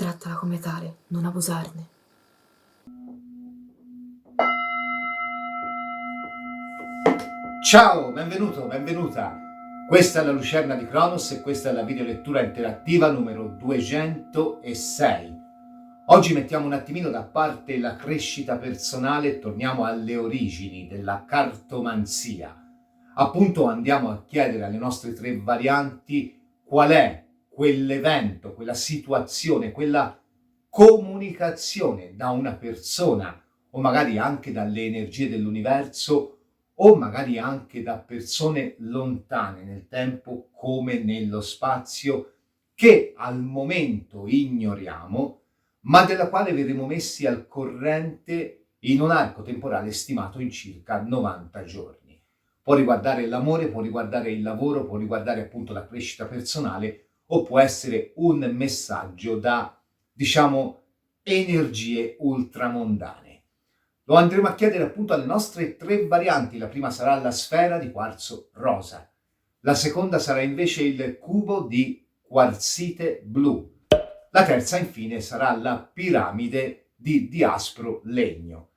Trattala come tale, non abusarne. Ciao, benvenuto, benvenuta. Questa è la Lucerna di Cronos e questa è la videolettura interattiva numero 206. Oggi mettiamo un attimino da parte la crescita personale e torniamo alle origini della cartomanzia. Appunto andiamo a chiedere alle nostre tre varianti qual è quell'evento, quella situazione, quella comunicazione da una persona o magari anche dalle energie dell'universo o magari anche da persone lontane nel tempo come nello spazio che al momento ignoriamo, ma della quale verremo messi al corrente in un arco temporale stimato in circa 90 giorni. Può riguardare l'amore, può riguardare il lavoro, può riguardare appunto la crescita personale o può essere un messaggio da, energie ultramondane. Lo andremo a chiedere appunto alle nostre tre varianti. La prima sarà la sfera di quarzo rosa, la seconda sarà invece il cubo di quarzite blu, la terza infine sarà la piramide di diaspro legno.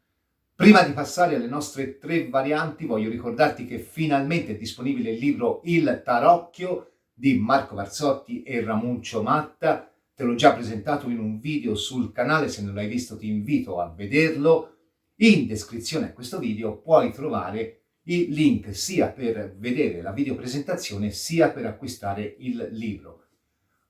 Prima di passare alle nostre tre varianti voglio ricordarti che finalmente è disponibile il libro Il Tarocchio di Marco Varzotti e Ramuncio Matta. Te l'ho già presentato in un video sul canale, se non l'hai visto ti invito a vederlo. In descrizione a questo video puoi trovare il link sia per vedere la videopresentazione sia per acquistare il libro.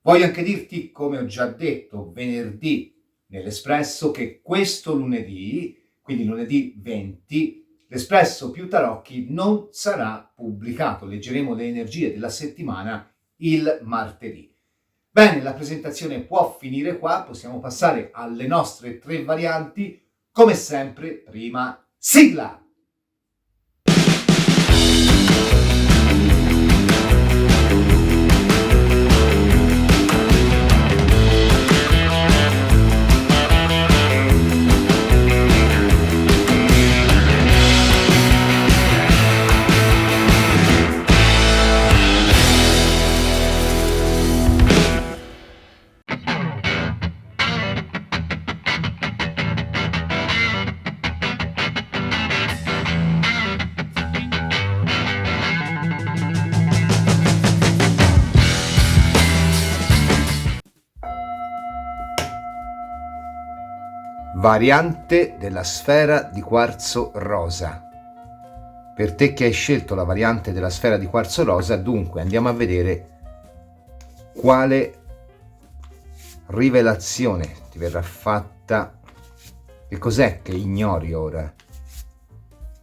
Voglio anche dirti, come ho già detto venerdì nell'Espresso, che questo lunedì, quindi lunedì 20, l'Espresso più Tarocchi non sarà pubblicato. Leggeremo le energie della settimana il martedì. Bene, la presentazione può finire qua, possiamo passare alle nostre tre varianti. Come sempre, prima, sigla! Variante della sfera di quarzo rosa. Per te che hai scelto la variante della sfera di quarzo rosa, dunque andiamo a vedere quale rivelazione ti verrà fatta, che cos'è che ignori ora,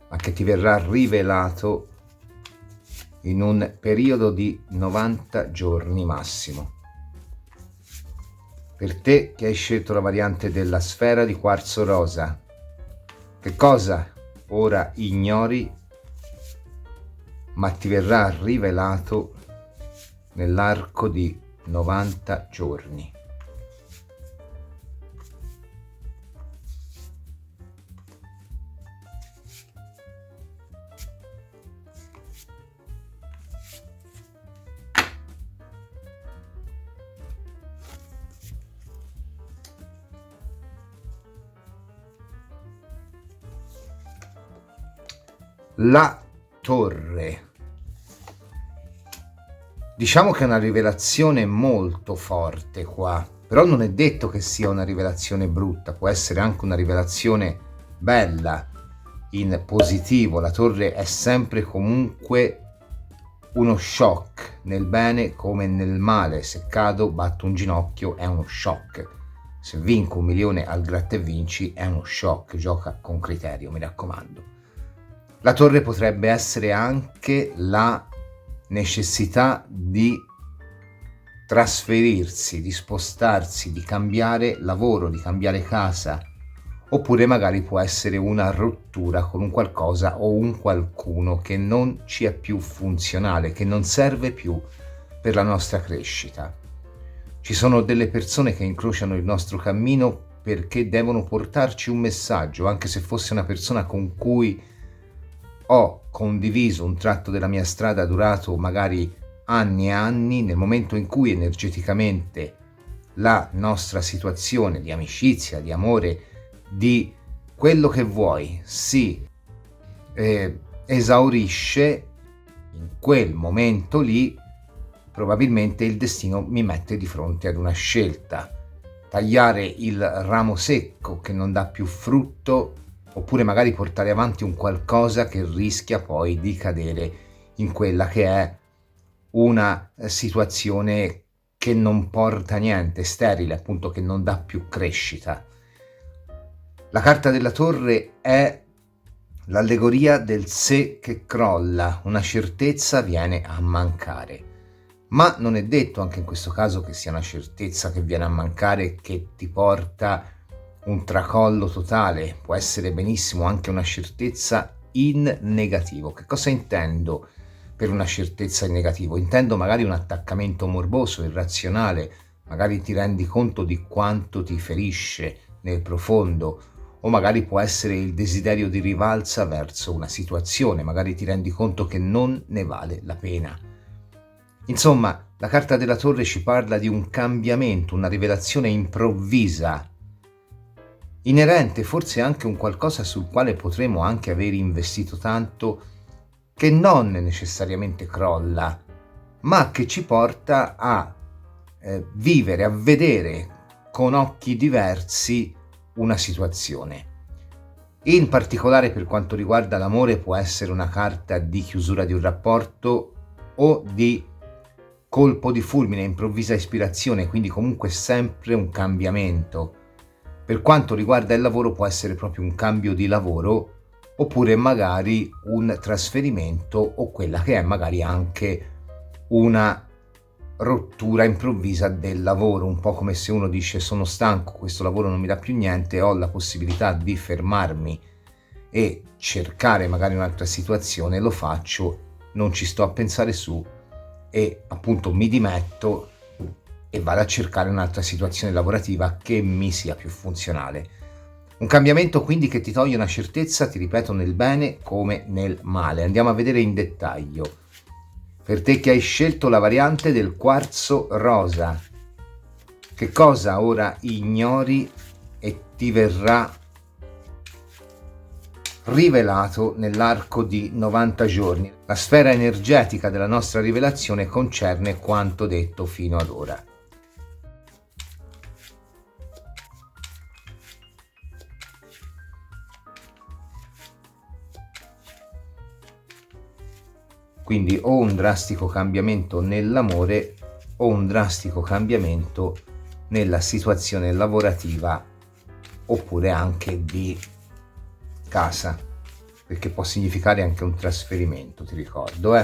ma che ti verrà rivelato in un periodo di 90 giorni massimo. Per te che hai scelto la variante della sfera di quarzo rosa, che cosa ora ignori, ma ti verrà rivelato nell'arco di 90 giorni. La torre. Diciamo che è una rivelazione molto forte qua, però non è detto che sia una rivelazione brutta, può essere anche una rivelazione bella, in positivo. La torre è sempre comunque uno shock, nel bene come nel male. Se cado, batto un ginocchio, è uno shock. Se vinco 1 milione al gratta e vinci, è uno shock. Gioca con criterio, mi raccomando. La torre potrebbe essere anche la necessità di trasferirsi, di spostarsi, di cambiare lavoro, di cambiare casa, oppure magari può essere una rottura con un qualcosa o un qualcuno che non ci è più funzionale, che non serve più per la nostra crescita. Ci sono delle persone che incrociano il nostro cammino perché devono portarci un messaggio, anche se fosse una persona con cui ho condiviso un tratto della mia strada durato magari anni e anni. Nel momento in cui energeticamente la nostra situazione di amicizia, di amore, di quello che vuoi, si esaurisce, in quel momento lì probabilmente il destino mi mette di fronte ad una scelta: tagliare il ramo secco che non dà più frutto, oppure magari portare avanti un qualcosa che rischia poi di cadere in quella che è una situazione che non porta niente, sterile, appunto, che non dà più crescita. La carta della torre è l'allegoria del se che crolla, una certezza viene a mancare. Ma non è detto anche in questo caso che sia una certezza che viene a mancare che ti porta un tracollo totale, può essere benissimo anche una certezza in negativo. Che cosa intendo per una certezza in negativo? Intendo magari un attaccamento morboso, irrazionale, magari ti rendi conto di quanto ti ferisce nel profondo, o magari può essere il desiderio di rivalsa verso una situazione, magari ti rendi conto che non ne vale la pena. Insomma, la carta della torre ci parla di un cambiamento, una rivelazione improvvisa, inerente forse anche un qualcosa sul quale potremo anche aver investito tanto, che non necessariamente crolla, ma che ci porta a vivere, a vedere con occhi diversi una situazione. In particolare per quanto riguarda l'amore può essere una carta di chiusura di un rapporto o di colpo di fulmine, improvvisa ispirazione, quindi comunque sempre un cambiamento. Per quanto riguarda il lavoro può essere proprio un cambio di lavoro, oppure magari un trasferimento, o quella che è magari anche una rottura improvvisa del lavoro, un po' come se uno dice: sono stanco, questo lavoro non mi dà più niente, ho la possibilità di fermarmi e cercare magari un'altra situazione, lo faccio, non ci sto a pensare su e appunto mi dimetto e vado a cercare un'altra situazione lavorativa che mi sia più funzionale. Un cambiamento quindi che ti toglie una certezza, ti ripeto, nel bene come nel male. Andiamo a vedere in dettaglio. Per te che hai scelto la variante del quarzo rosa, che cosa ora ignori e ti verrà rivelato nell'arco di 90 giorni? La sfera energetica della nostra rivelazione concerne quanto detto fino ad ora. Quindi o un drastico cambiamento nell'amore o un drastico cambiamento nella situazione lavorativa, oppure anche di casa, perché può significare anche un trasferimento, ti ricordo.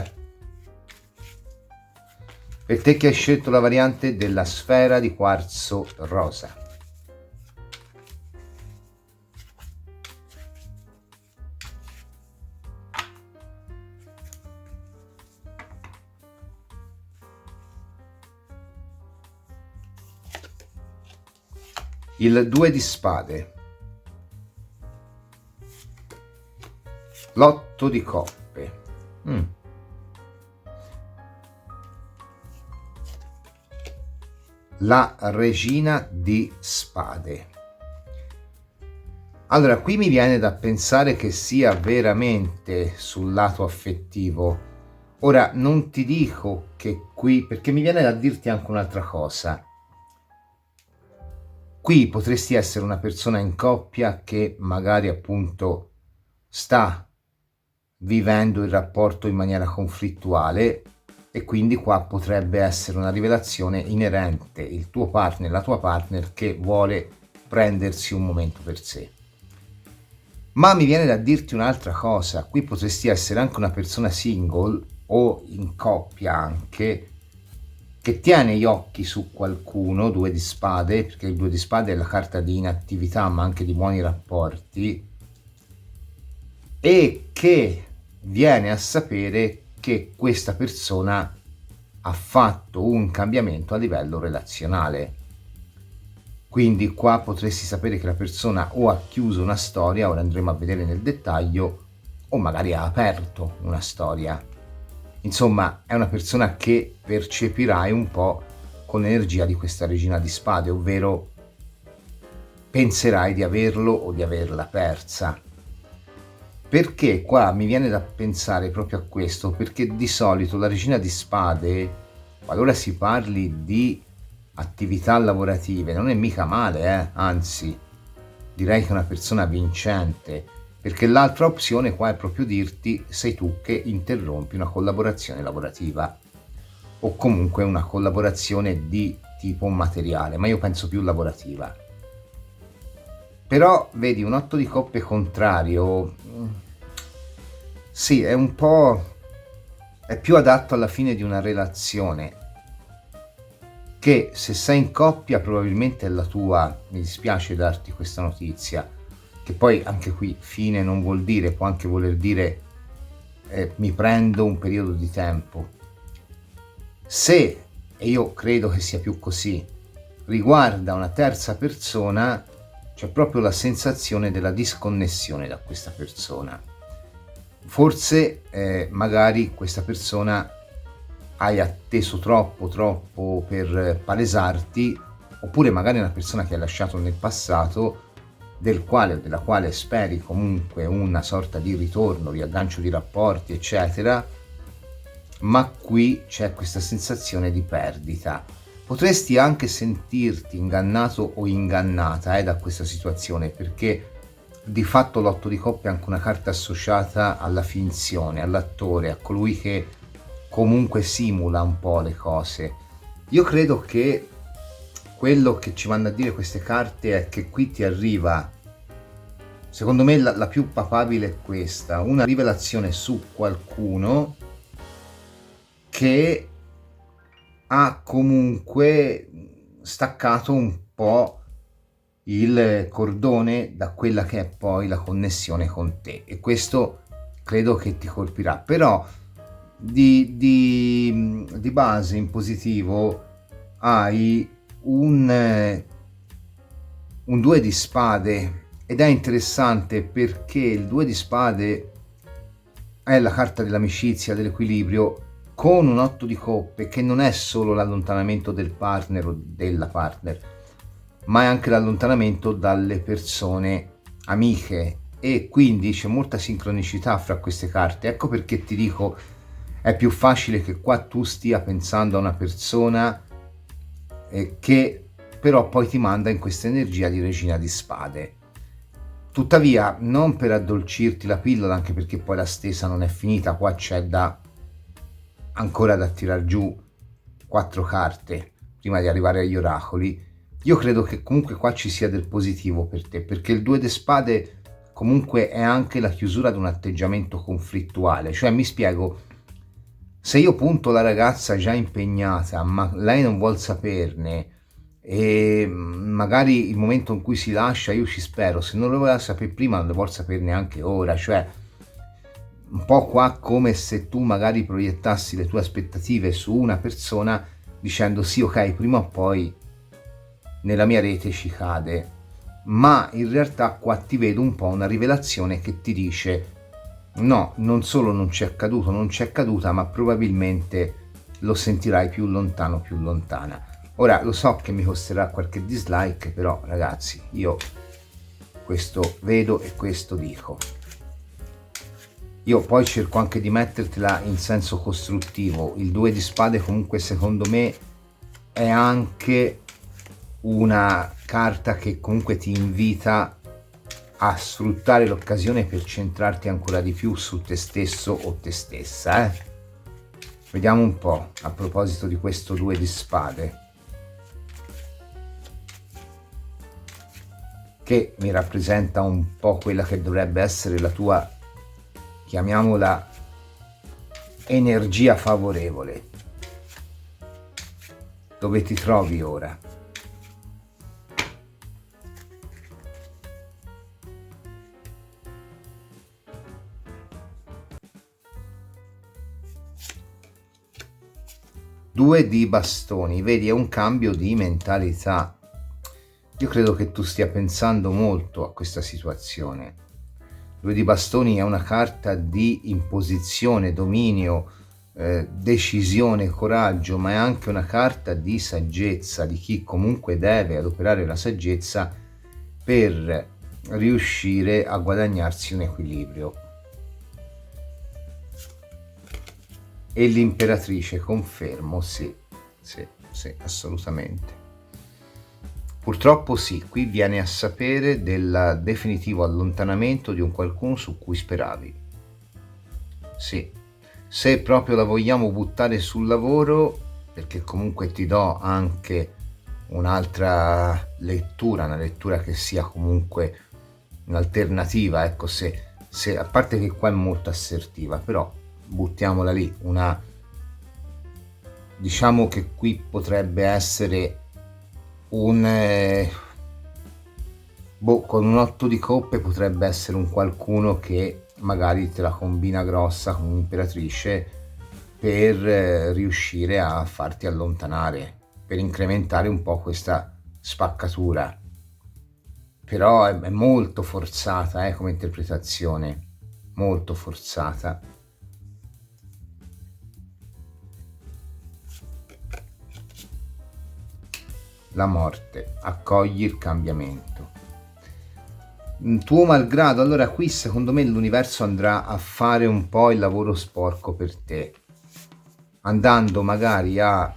Per te che hai scelto la variante della sfera di quarzo rosa. Il 2 di spade, l'8 di coppe, la regina di spade. Allora, qui mi viene da pensare che sia veramente sul lato affettivo. Ora, non ti dico che qui, perché mi viene da dirti anche un'altra cosa. Qui potresti essere una persona in coppia che magari appunto sta vivendo il rapporto in maniera conflittuale, e quindi qua potrebbe essere una rivelazione inerente il tuo partner, la tua partner, che vuole prendersi un momento per sé. Ma mi viene da dirti un'altra cosa: qui potresti essere anche una persona single o in coppia anche, che tiene gli occhi su qualcuno, 2 di spade, perché il 2 di spade è la carta di inattività ma anche di buoni rapporti, e che viene a sapere che questa persona ha fatto un cambiamento a livello relazionale. Quindi qua potresti sapere che la persona o ha chiuso una storia, ora andremo a vedere nel dettaglio, o magari ha aperto una storia. Insomma, è una persona che percepirai un po' con l'energia di questa regina di spade, ovvero penserai di averlo o di averla persa. Perché qua mi viene da pensare proprio a questo? Perché di solito la regina di spade, qualora si parli di attività lavorative, non è mica male, anzi, direi che è una persona vincente, perché l'altra opzione qua è proprio dirti sei tu che interrompi una collaborazione lavorativa o comunque una collaborazione di tipo materiale, ma io penso più lavorativa. Però vedi, un 8 di coppe contrario, sì, è un po', è più adatto alla fine di una relazione, che se sei in coppia probabilmente è la tua. Mi dispiace darti questa notizia, che poi anche qui fine non vuol dire, può anche voler dire mi prendo un periodo di tempo. Se, e io credo che sia più così, riguarda una terza persona, c'è proprio la sensazione della disconnessione da questa persona. Forse magari questa persona hai atteso troppo per palesarti, oppure magari è una persona che hai lasciato nel passato, del quale o della quale speri comunque una sorta di ritorno, riaggancio di rapporti, eccetera, ma qui c'è questa sensazione di perdita. Potresti anche sentirti ingannato o ingannata da questa situazione, perché di fatto l'otto di coppe è anche una carta associata alla finzione, all'attore, a colui che comunque simula un po' le cose. Io credo che quello che ci vanno a dire queste carte è che qui ti arriva, secondo me la più papabile è questa, una rivelazione su qualcuno che ha comunque staccato un po' il cordone da quella che è poi la connessione con te, e questo credo che ti colpirà. Però di base in positivo hai un 2 di spade, ed è interessante perché il 2 di spade è la carta dell'amicizia, dell'equilibrio, con un 8 di coppe che non è solo l'allontanamento del partner o della partner, ma è anche l'allontanamento dalle persone amiche, e quindi c'è molta sincronicità fra queste carte. Ecco perché ti dico, è più facile che qua tu stia pensando a una persona che però poi ti manda in questa energia di regina di spade. Tuttavia, non per addolcirti la pillola, anche perché poi la stesa non è finita, qua c'è ancora da tirar giù 4 carte prima di arrivare agli oracoli. Io credo che comunque qua ci sia del positivo per te, perché il 2 di spade comunque è anche la chiusura di un atteggiamento conflittuale. Cioè, mi spiego, se io punto la ragazza già impegnata, ma lei non vuol saperne, e magari il momento in cui si lascia, io ci spero, se non lo voleva sapere prima non lo vuol sapere neanche ora. Cioè, un po' qua come se tu magari proiettassi le tue aspettative su una persona dicendo sì, ok, prima o poi nella mia rete ci cade, ma in realtà qua ti vedo un po' una rivelazione che ti dice no, non solo non c'è caduto, non c'è caduta, ma probabilmente lo sentirai più lontano, più lontana. Ora lo so che mi costerà qualche dislike, però ragazzi, io questo vedo e questo dico. Io poi cerco anche di mettertela in senso costruttivo. Il 2 di spade comunque secondo me è anche una carta che comunque ti invita a sfruttare l'occasione per centrarti ancora di più su te stesso o te stessa. Vediamo un po' a proposito di questo 2 di spade, che mi rappresenta un po' quella che dovrebbe essere la tua, chiamiamola, energia favorevole. Dove ti trovi ora? Due di bastoni, vedi, è un cambio di mentalità. Io credo che tu stia pensando molto a questa situazione. 2 di bastoni è una carta di imposizione, dominio, decisione, coraggio, ma è anche una carta di saggezza, di chi comunque deve adoperare la saggezza per riuscire a guadagnarsi un equilibrio. E l'imperatrice, confermo, sì, assolutamente. Purtroppo sì, qui viene a sapere del definitivo allontanamento di un qualcuno su cui speravi. Sì, se proprio la vogliamo buttare sul lavoro, perché comunque ti do anche un'altra lettura, una lettura che sia comunque un'alternativa, ecco, se a parte che qua è molto assertiva, però buttiamola lì, diciamo che qui potrebbe essere con un 8 di coppe potrebbe essere un qualcuno che magari te la combina grossa con un'imperatrice per riuscire a farti allontanare, per incrementare un po' questa spaccatura. Però è molto forzata come interpretazione, molto forzata. La morte, accogli il cambiamento. Tuo malgrado, allora qui secondo me l'universo andrà a fare un po' il lavoro sporco per te, andando magari a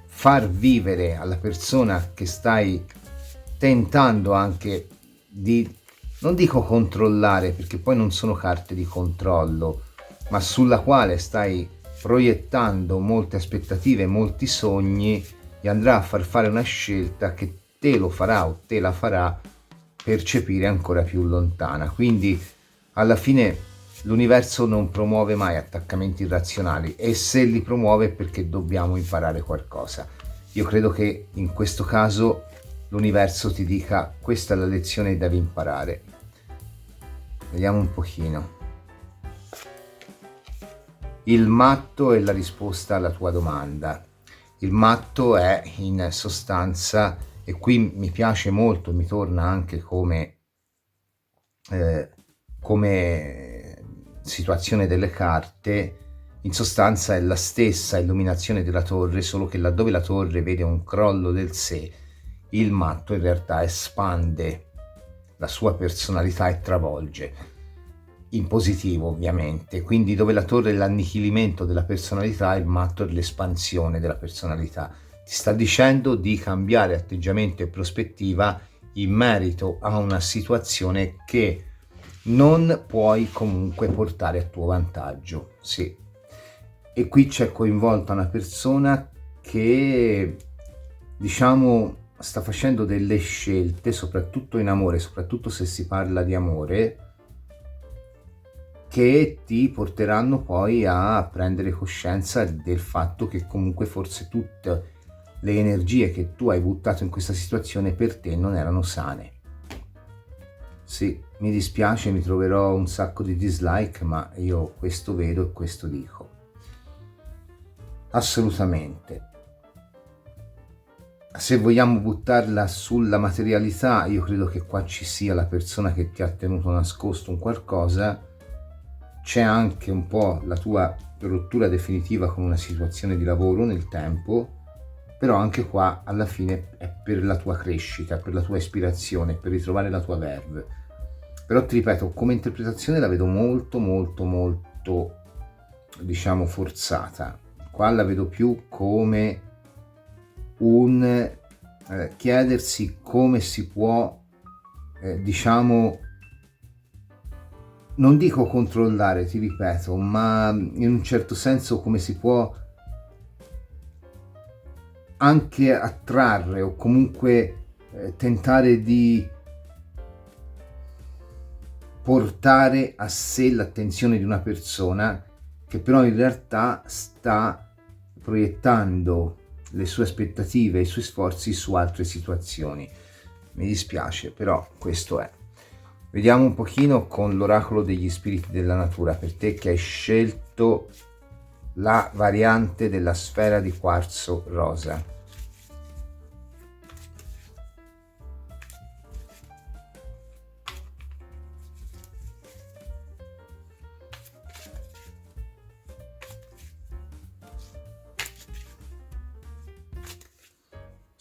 far vivere alla persona che stai tentando anche di, non dico controllare, perché poi non sono carte di controllo, ma sulla quale stai proiettando molte aspettative, molti sogni, gli andrà a far fare una scelta che te lo farà o te la farà percepire ancora più lontana. Quindi alla fine l'universo non promuove mai attaccamenti irrazionali, e se li promuove è perché dobbiamo imparare qualcosa. Io credo che in questo caso l'universo ti dica: questa è la lezione che devi imparare. Vediamo un pochino. Il matto è la risposta alla tua domanda. Il matto è in sostanza, e qui mi piace molto, mi torna anche come situazione delle carte, in sostanza è la stessa illuminazione della torre, solo che laddove la torre vede un crollo del sé, il matto in realtà espande la sua personalità e travolge, in positivo ovviamente. Quindi dove la torre è l'annichilimento della personalità, il matto è l'espansione della personalità. Ti sta dicendo di cambiare atteggiamento e prospettiva in merito a una situazione che non puoi comunque portare a tuo vantaggio. Sì. E qui c'è coinvolta una persona che, diciamo, sta facendo delle scelte, soprattutto in amore, soprattutto se si parla di amore, che ti porteranno poi a prendere coscienza del fatto che comunque forse tutte le energie che tu hai buttato in questa situazione per te non erano sane. Sì, mi dispiace, mi troverò un sacco di dislike, ma io questo vedo e questo dico. Assolutamente. Se vogliamo buttarla sulla materialità, io credo che qua ci sia la persona che ti ha tenuto nascosto un qualcosa. C'è anche un po' la tua rottura definitiva con una situazione di lavoro nel tempo, però anche qua alla fine è per la tua crescita, per la tua ispirazione, per ritrovare la tua verve. Però ti ripeto, come interpretazione la vedo molto molto molto, diciamo, forzata. Qua la vedo più come un chiedersi come si può, diciamo, non dico controllare, ti ripeto, ma in un certo senso come si può anche attrarre o comunque tentare di portare a sé l'attenzione di una persona che però in realtà sta proiettando le sue aspettative e i suoi sforzi su altre situazioni. Mi dispiace, però questo è. Vediamo un pochino con l'oracolo degli spiriti della natura, per te che hai scelto la variante della sfera di quarzo rosa.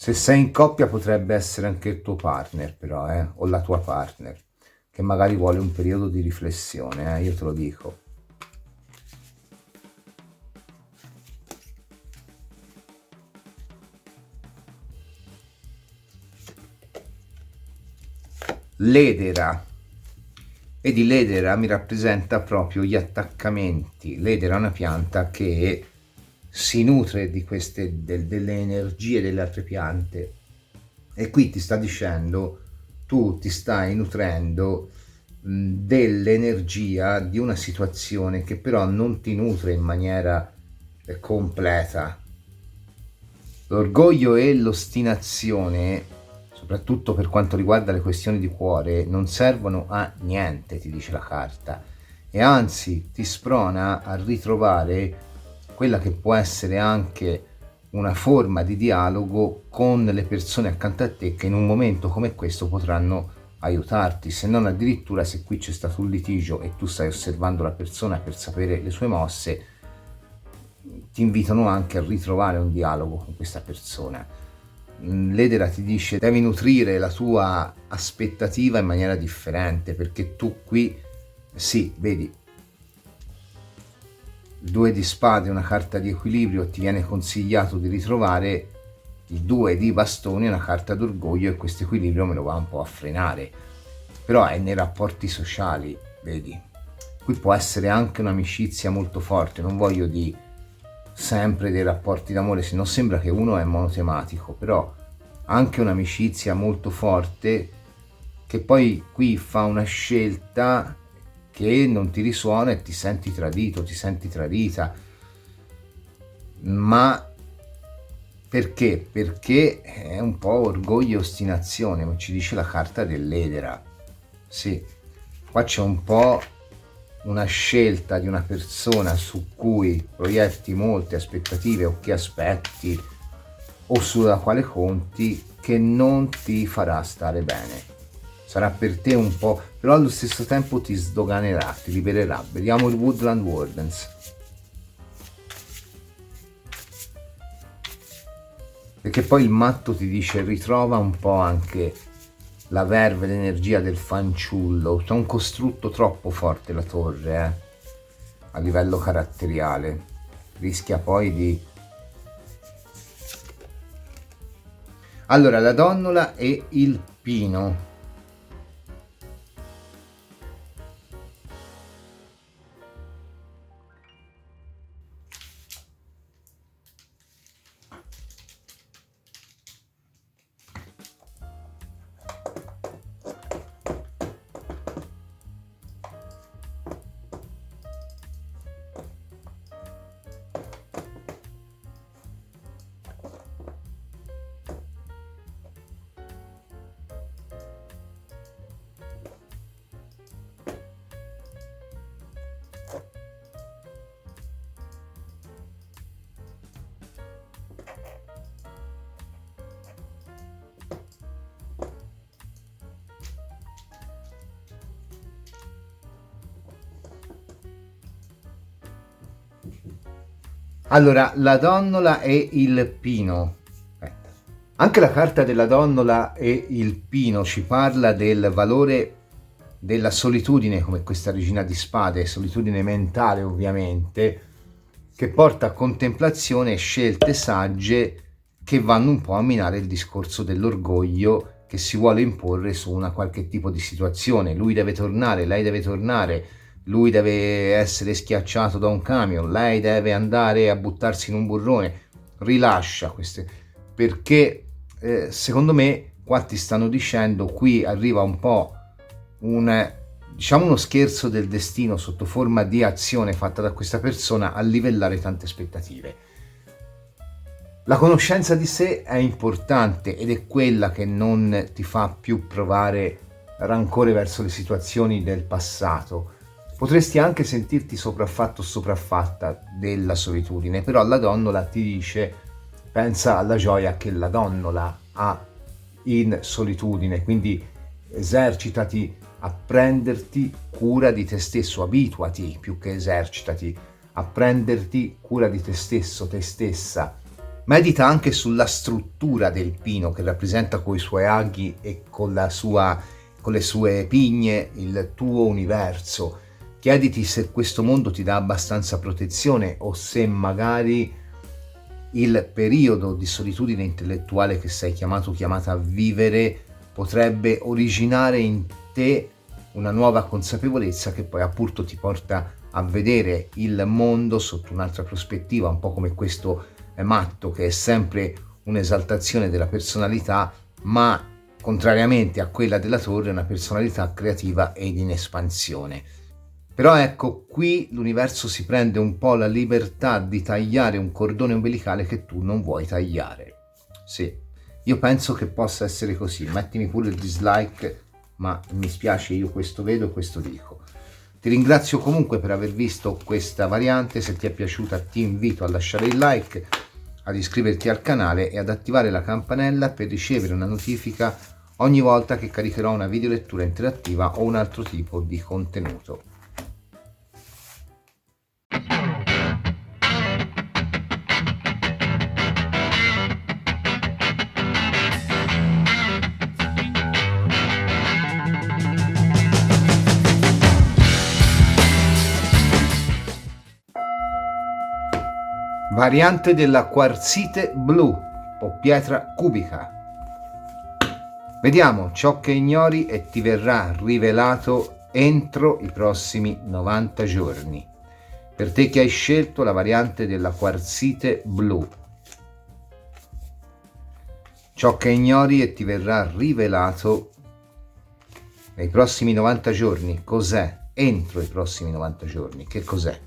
Se sei in coppia potrebbe essere anche il tuo partner, però, o la tua partner, che magari vuole un periodo di riflessione, io te lo dico. L'edera. Vedi, l'edera mi rappresenta proprio gli attaccamenti. L'edera è una pianta che si nutre di queste delle energie delle altre piante, e qui ti sta dicendo tu ti stai nutrendo dell'energia di una situazione che però non ti nutre in maniera completa. L'orgoglio e l'ostinazione, soprattutto per quanto riguarda le questioni di cuore, non servono a niente, ti dice la carta, e anzi ti sprona a ritrovare quella che può essere anche una forma di dialogo con le persone accanto a te, che in un momento come questo potranno aiutarti, se non addirittura, se qui c'è stato un litigio e tu stai osservando la persona per sapere le sue mosse, ti invitano anche a ritrovare un dialogo con questa persona. L'edera ti dice devi nutrire la tua aspettativa in maniera differente, perché tu qui, sì, vedi, 2 di spade, una carta di equilibrio, ti viene consigliato di ritrovare il 2 di bastoni, una carta d'orgoglio, e questo equilibrio me lo va un po' a frenare, però è nei rapporti sociali, vedi, qui può essere anche un'amicizia molto forte, non voglio dire sempre dei rapporti d'amore, se no sembra che uno è monotematico, però anche un'amicizia molto forte che poi qui fa una scelta che non ti risuona e ti senti tradito, ti senti tradita. Ma perché? Perché è un po' orgoglio e ostinazione, ma ci dice la carta dell'edera. Sì, qua c'è un po' una scelta di una persona su cui proietti molte aspettative, o che aspetti, o sulla quale conti, che non ti farà stare bene. Sarà per te un po', però allo stesso tempo ti sdoganerà, ti libererà. Vediamo il Woodland Wardens. Perché poi il matto ti dice ritrova un po' anche la verve, l'energia del fanciullo. C'è un costrutto troppo forte la torre, a livello caratteriale. Rischia poi di... Allora, la donnola e il pino. Allora, la donnola e il pino. Aspetta. Anche la carta della donnola e il pino ci parla del valore della solitudine, come questa regina di spade, solitudine mentale ovviamente, che porta a contemplazione e scelte sagge che vanno un po' a minare il discorso dell'orgoglio che si vuole imporre su una qualche tipo di situazione. Lui deve tornare, lei deve tornare, lui deve essere schiacciato da un camion, lei deve andare a buttarsi in un burrone. Rilascia queste, perché secondo me qua ti stanno dicendo, qui arriva un po' diciamo uno scherzo del destino sotto forma di azione fatta da questa persona a livellare tante aspettative. La conoscenza di sé è importante ed è quella che non ti fa più provare rancore verso le situazioni del passato. Potresti anche sentirti sopraffatto o sopraffatta della solitudine, però la donnola ti dice pensa alla gioia che la donnola ha in solitudine, quindi esercitati a prenderti cura di te stesso, abituati più che esercitati a prenderti cura di te stesso, te stessa, Medita anche sulla struttura del pino che rappresenta con i suoi aghi e con le sue pigne il tuo universo. Chiediti se questo mondo ti dà abbastanza protezione o se magari il periodo di solitudine intellettuale che sei chiamata a vivere potrebbe originare in te una nuova consapevolezza che poi appunto ti porta a vedere il mondo sotto un'altra prospettiva, un po' come questo matto che è sempre un'esaltazione della personalità, ma contrariamente a quella della torre è una personalità creativa ed in espansione. Però ecco, qui l'universo si prende un po' la libertà di tagliare un cordone ombelicale che tu non vuoi tagliare. Sì, io penso che possa essere così. Mettimi pure il dislike, ma mi spiace, io questo vedo e questo dico. Ti ringrazio comunque per aver visto questa variante. Se ti è piaciuta ti invito a lasciare il like, ad iscriverti al canale e ad attivare la campanella per ricevere una notifica ogni volta che caricherò una videolettura interattiva o un altro tipo di contenuto. Variante della quarzite blu o pietra cubica. Vediamo ciò che ignori e ti verrà rivelato entro i prossimi 90 giorni. Per te che hai scelto la variante della quarzite blu. Ciò che ignori e ti verrà rivelato nei prossimi 90 giorni. Cos'è? Entro i prossimi 90 giorni. Che cos'è?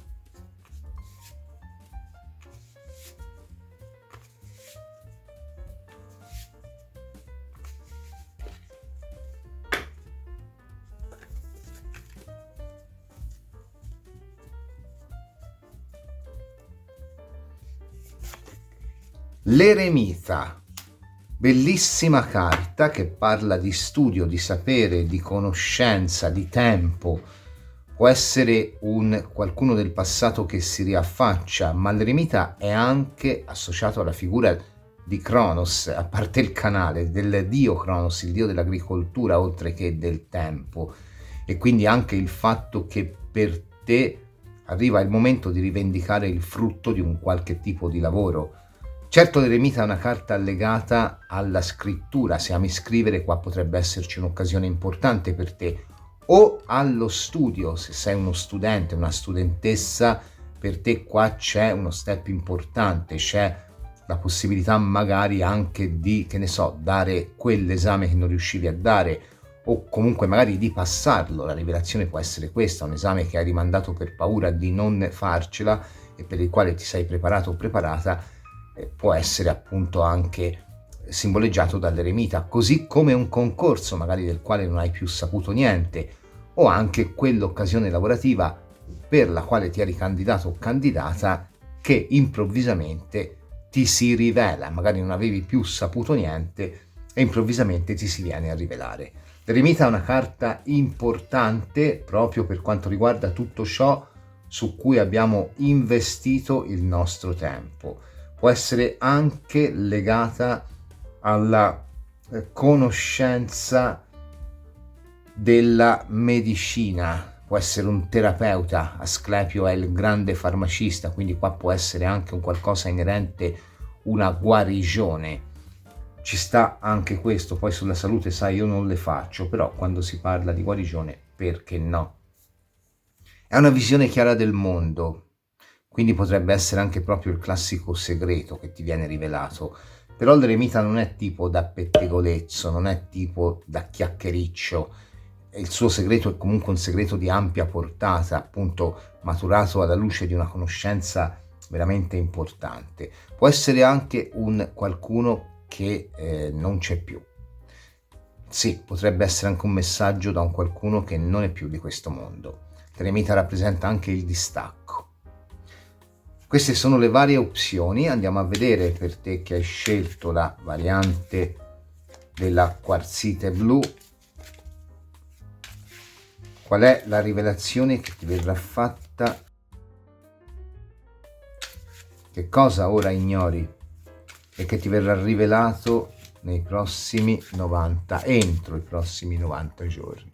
L'eremita, bellissima carta che parla di studio, di sapere, di conoscenza, di tempo. Può essere qualcuno del passato che si riaffaccia, ma l'eremita è anche associato alla figura di Cronos, a parte il canale, del dio Cronos, il dio dell'agricoltura oltre che del tempo. E quindi anche il fatto che per te arriva il momento di rivendicare il frutto di un qualche tipo di lavoro. Certo, l'eremita è una carta legata alla scrittura. Se ami scrivere, qua potrebbe esserci un'occasione importante per te, o allo studio. Se sei uno studente, una studentessa, per te qua c'è uno step importante, c'è la possibilità magari anche di, che ne so, dare quell'esame che non riuscivi a dare, o comunque magari di passarlo. La rivelazione può essere questa, un esame che hai rimandato per paura di non farcela e per il quale ti sei preparato o preparata. Può essere appunto anche simboleggiato dall'eremita, così come un concorso magari del quale non hai più saputo niente, o anche quell'occasione lavorativa per la quale ti eri candidato o candidata che improvvisamente ti si rivela, magari non avevi più saputo niente e improvvisamente ti si viene a rivelare. L'eremita è una carta importante proprio per quanto riguarda tutto ciò su cui abbiamo investito il nostro tempo. Può essere anche legata alla conoscenza della medicina, può essere un terapeuta. Asclepio è il grande farmacista, quindi qua può essere anche un qualcosa inerente, una guarigione. Ci sta anche questo. Poi sulla salute, sai, io non le faccio, però quando si parla di guarigione, perché no? È una visione chiara del mondo. Quindi potrebbe essere anche proprio il classico segreto che ti viene rivelato. Però l'eremita non è tipo da pettegolezzo, non è tipo da chiacchiericcio. Il suo segreto è comunque un segreto di ampia portata, appunto maturato alla luce di una conoscenza veramente importante. Può essere anche un qualcuno che non c'è più. Sì, potrebbe essere anche un messaggio da un qualcuno che non è più di questo mondo. L'eremita rappresenta anche il distacco. Queste sono le varie opzioni. Andiamo a vedere per te che hai scelto la variante della quarzite blu. Qual è la rivelazione che ti verrà fatta? Che cosa ora ignori? e che ti verrà rivelato nei prossimi 90, entro i prossimi 90 giorni.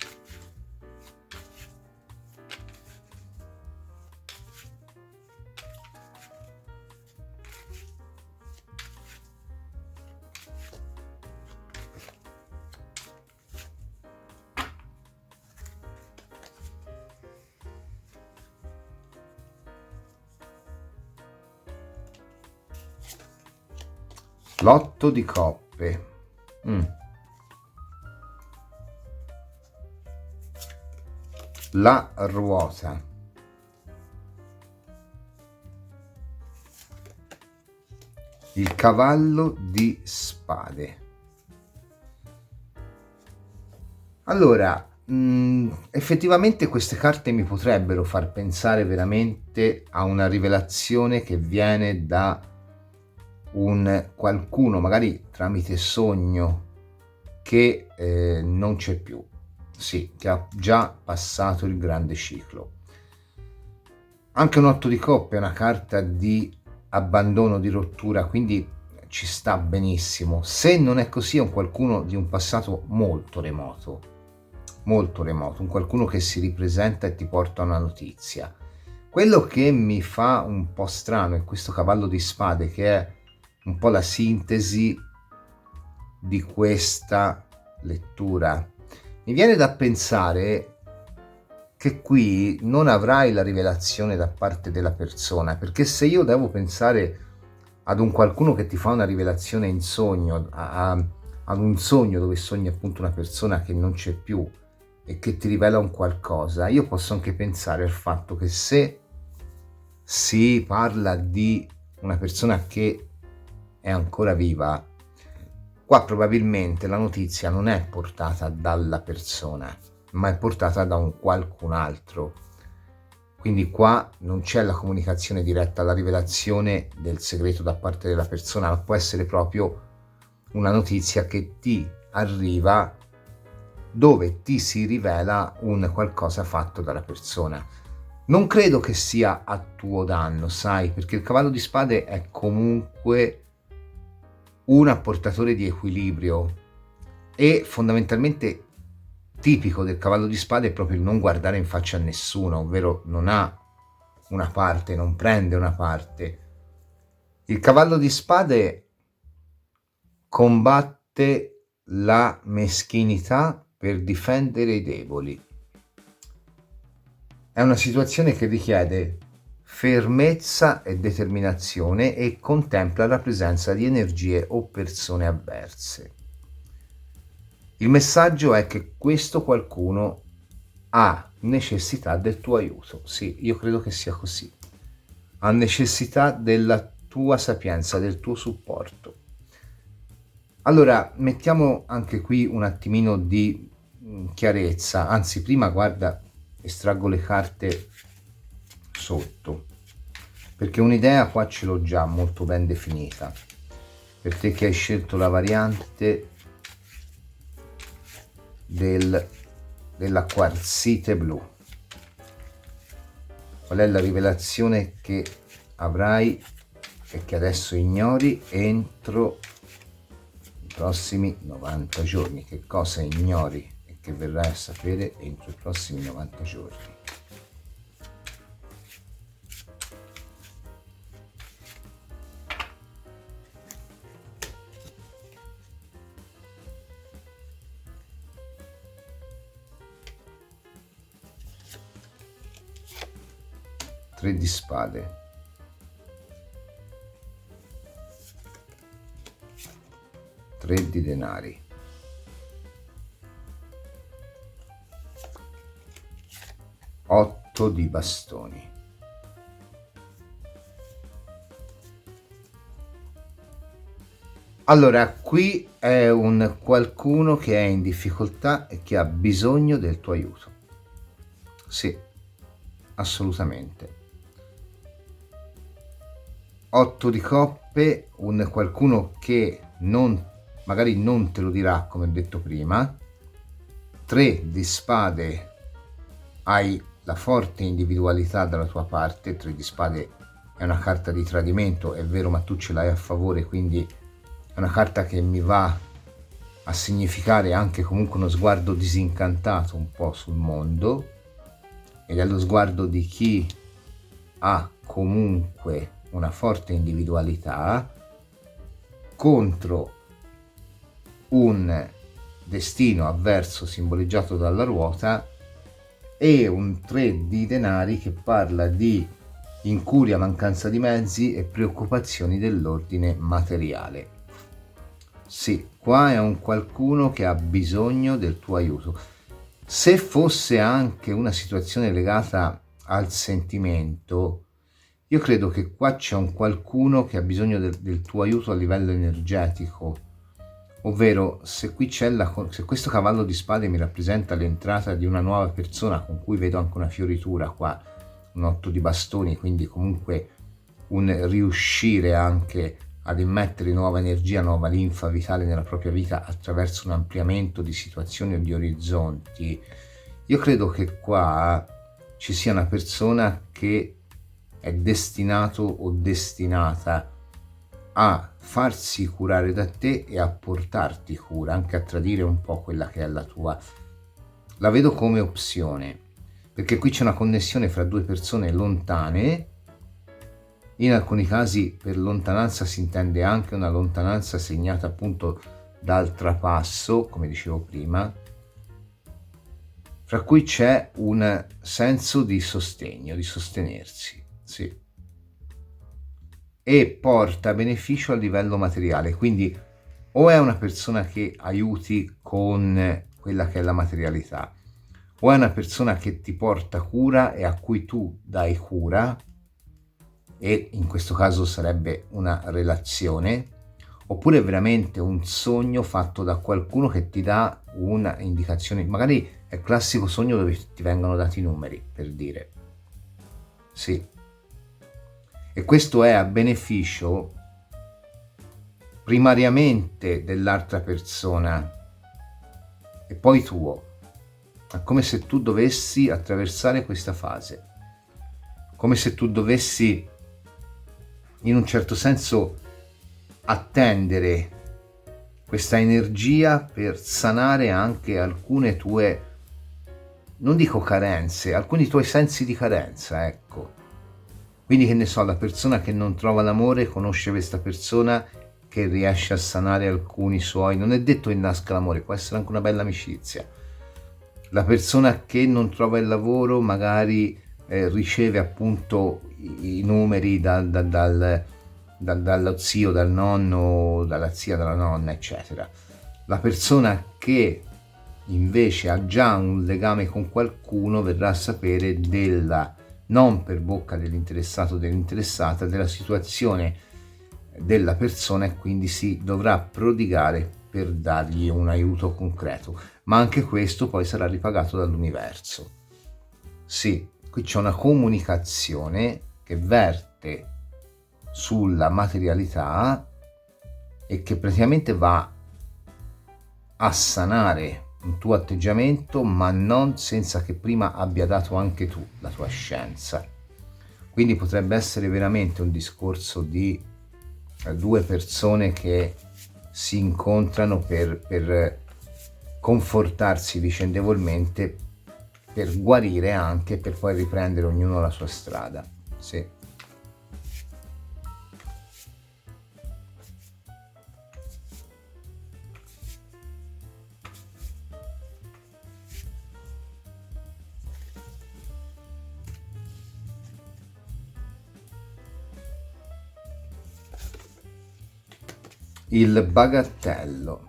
L'otto di coppe. La ruota. Il cavallo di spade. Allora, effettivamente queste carte mi potrebbero far pensare veramente a una rivelazione che viene da un qualcuno, magari tramite sogno, che non c'è più, sì, che ha già passato il grande ciclo. Anche un 8 di coppe è una carta di abbandono, di rottura, quindi ci sta benissimo. Se non è così, è un qualcuno di un passato molto remoto, un qualcuno che si ripresenta e ti porta una notizia. Quello che mi fa un po' strano è questo cavallo di spade, che è un po' la sintesi di questa lettura. Mi viene da pensare che qui non avrai la rivelazione da parte della persona, perché se io devo pensare ad un qualcuno che ti fa una rivelazione in sogno, ad un sogno dove sogni appunto una persona che non c'è più e che ti rivela un qualcosa, io posso anche pensare al fatto che se si parla di una persona che è ancora viva, qua probabilmente la notizia non è portata dalla persona, ma è portata da un qualcun altro. Quindi qua non c'è la comunicazione diretta, la rivelazione del segreto da parte della persona, ma può essere proprio una notizia che ti arriva dove ti si rivela un qualcosa fatto dalla persona. Non credo che sia a tuo danno, sai, perché il cavallo di spade è comunque un apportatore di equilibrio e fondamentalmente tipico del cavallo di spade è proprio il non guardare in faccia a nessuno, ovvero non ha una parte, non prende una parte. Il cavallo di spade combatte la meschinità per difendere i deboli. È una situazione che richiede fermezza e determinazione e contempla la presenza di energie o persone avverse. Il messaggio è che questo qualcuno ha necessità del tuo aiuto. Sì, io credo che sia così. Ha necessità della tua sapienza, del tuo supporto. Allora, mettiamo anche qui un attimino di chiarezza. Anzi, prima guarda, estraggo le carte sotto, perché un'idea qua ce l'ho già molto ben definita. Per te che hai scelto la variante della quarzite blu, qual è la rivelazione che avrai e che adesso ignori entro i prossimi 90 giorni? Che cosa ignori e che verrai a sapere entro i prossimi 90 giorni? Tre di spade, tre di denari, otto di bastoni. Allora, qui è un qualcuno che è in difficoltà e che ha bisogno del tuo aiuto. Sì, assolutamente. 8 di coppe, un qualcuno che magari non te lo dirà, come ho detto prima. 3 di spade, hai la forte individualità dalla tua parte. 3 di spade è una carta di tradimento, è vero, ma tu ce l'hai a favore, quindi è una carta che mi va a significare anche comunque uno sguardo disincantato un po' sul mondo, ed è lo sguardo di chi ha comunque una forte individualità contro un destino avverso simboleggiato dalla ruota, e un 3 di denari che parla di incuria, mancanza di mezzi e preoccupazioni dell'ordine materiale. Sì, qua è un qualcuno che ha bisogno del tuo aiuto. Se fosse anche una situazione legata al sentimento, io credo che qua c'è un qualcuno che ha bisogno del tuo aiuto a livello energetico, ovvero se qui c'è se questo cavallo di spade mi rappresenta l'entrata di una nuova persona, con cui vedo anche una fioritura qua, un 8 di bastoni, quindi comunque un riuscire anche ad immettere nuova energia, nuova linfa vitale nella propria vita attraverso un ampliamento di situazioni o di orizzonti. Io credo che qua ci sia una persona che è destinato o destinata a farsi curare da te e a portarti cura, anche a tradire un po' quella che è la tua. La vedo come opzione, perché qui c'è una connessione fra due persone lontane. In alcuni casi per lontananza si intende anche una lontananza segnata appunto dal trapasso, come dicevo prima, fra cui c'è un senso di sostegno, di sostenersi, sì, e porta beneficio a livello materiale. Quindi o è una persona che aiuti con quella che è la materialità, o è una persona che ti porta cura e a cui tu dai cura, e in questo caso sarebbe una relazione, oppure veramente un sogno fatto da qualcuno che ti dà una indicazione, magari è il classico sogno dove ti vengono dati numeri, per dire. Sì. E questo è a beneficio primariamente dell'altra persona e poi tuo. È come se tu dovessi attraversare questa fase, come se tu dovessi in un certo senso attendere questa energia per sanare anche alcune tue, non dico carenze, alcuni tuoi sensi di carenza, ecco. Quindi che ne so, la persona che non trova l'amore conosce questa persona che riesce a sanare alcuni suoi, non è detto che nasca l'amore, può essere anche una bella amicizia. La persona che non trova il lavoro magari riceve appunto i numeri dallo zio, dal nonno, dalla zia, dalla nonna, eccetera. La persona che invece ha già un legame con qualcuno verrà a sapere non per bocca dell'interessato o dell'interessata, della situazione della persona, e quindi si dovrà prodigare per dargli un aiuto concreto, ma anche questo poi sarà ripagato dall'universo. Sì, qui c'è una comunicazione che verte sulla materialità e che praticamente va a sanare un tuo atteggiamento, ma non senza che prima abbia dato anche tu la tua scienza. Quindi potrebbe essere veramente un discorso di due persone che si incontrano per confortarsi vicendevolmente, per guarire anche, per poi riprendere ognuno la sua strada. Sì. Il bagattello.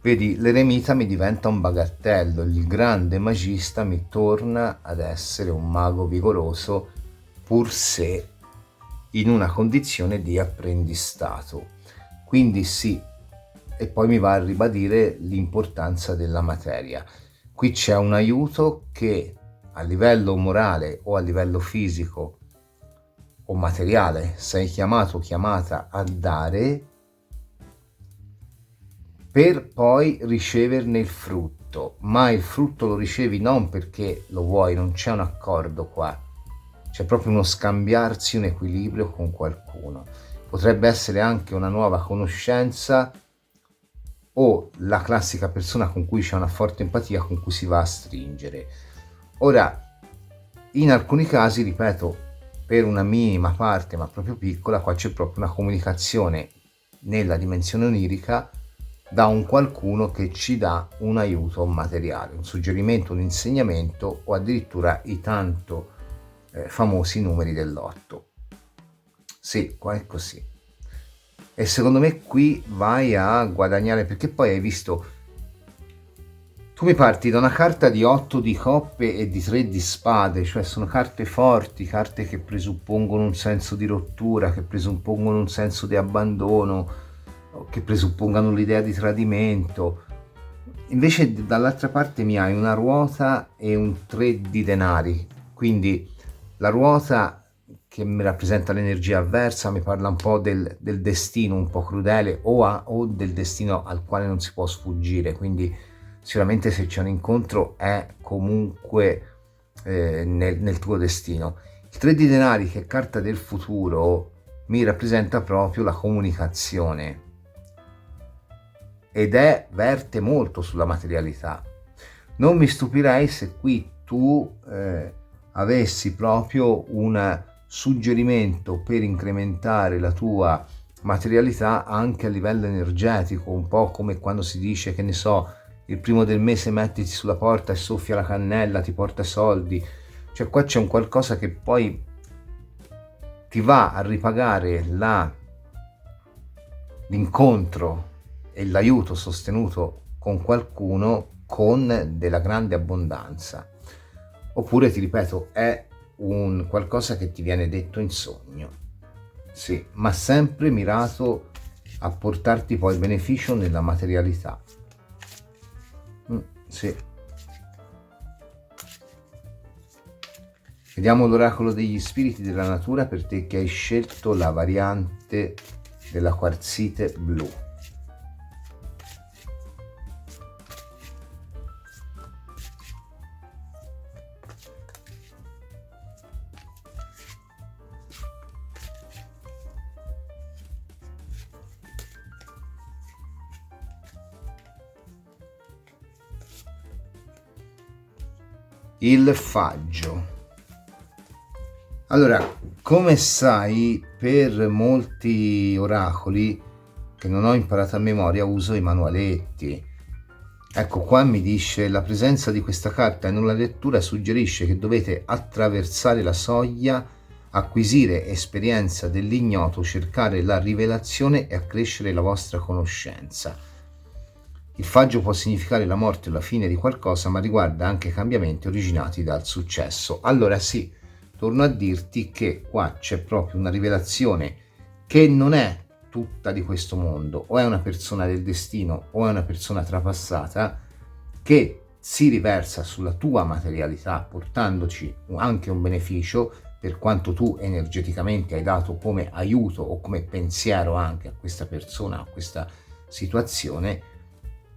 Vedi, l'eremita mi diventa un bagattello, il grande magista mi torna ad essere un mago vigoroso, pur se in una condizione di apprendistato. Quindi sì, e poi mi va a ribadire l'importanza della materia. Qui c'è un aiuto che a livello morale o a livello fisico o materiale sei chiamato o chiamata a dare, per poi riceverne il frutto, ma il frutto lo ricevi non perché lo vuoi, non c'è un accordo qua, c'è proprio uno scambiarsi un equilibrio con qualcuno. Potrebbe essere anche una nuova conoscenza o la classica persona con cui c'è una forte empatia, con cui si va a stringere. Ora, in alcuni casi, ripeto, per una minima parte, ma proprio piccola, qua c'è proprio una comunicazione nella dimensione onirica da un qualcuno che ci dà un aiuto materiale, un suggerimento, un insegnamento o addirittura i tanto famosi numeri dell'8. Sì, qua è così. E secondo me qui vai a guadagnare, perché poi hai visto, tu mi parti da una carta di 8 di coppe e di 3 di spade, cioè sono carte forti, carte che presuppongono un senso di rottura, che presuppongono un senso di abbandono, che presuppongano l'idea di tradimento. Invece dall'altra parte mi hai una ruota e un 3 di denari, quindi la ruota che mi rappresenta l'energia avversa, mi parla un po' del destino un po' crudele o del destino al quale non si può sfuggire, quindi sicuramente se c'è un incontro è comunque nel tuo destino. Il 3 di denari, che è carta del futuro, mi rappresenta proprio la comunicazione ed verte molto sulla materialità. Non mi stupirei se qui tu avessi proprio un suggerimento per incrementare la tua materialità anche a livello energetico, un po' come quando si dice, che ne so, il primo del mese mettiti sulla porta e soffia la cannella, ti porta soldi. Cioè qua c'è un qualcosa che poi ti va a ripagare l'incontro e l'aiuto sostenuto con qualcuno con della grande abbondanza. Oppure, ti ripeto, è un qualcosa che ti viene detto in sogno, sì, ma sempre mirato a portarti poi beneficio nella materialità. Sì. Vediamo l'oracolo degli spiriti della natura per te che hai scelto la variante della quarzite blu. Il faggio. Allora, come sai, per molti oracoli che non ho imparato a memoria uso i manualetti. Ecco, qua mi dice: la presenza di questa carta in una lettura suggerisce che dovete attraversare la soglia, acquisire esperienza dell'ignoto, cercare la rivelazione e accrescere la vostra conoscenza. Il faggio può significare la morte o la fine di qualcosa, ma riguarda anche cambiamenti originati dal successo. Allora sì, torno a dirti che qua c'è proprio una rivelazione che non è tutta di questo mondo, o è una persona del destino o è una persona trapassata che si riversa sulla tua materialità, portandoci anche un beneficio per quanto tu energeticamente hai dato come aiuto o come pensiero anche a questa persona, a questa situazione,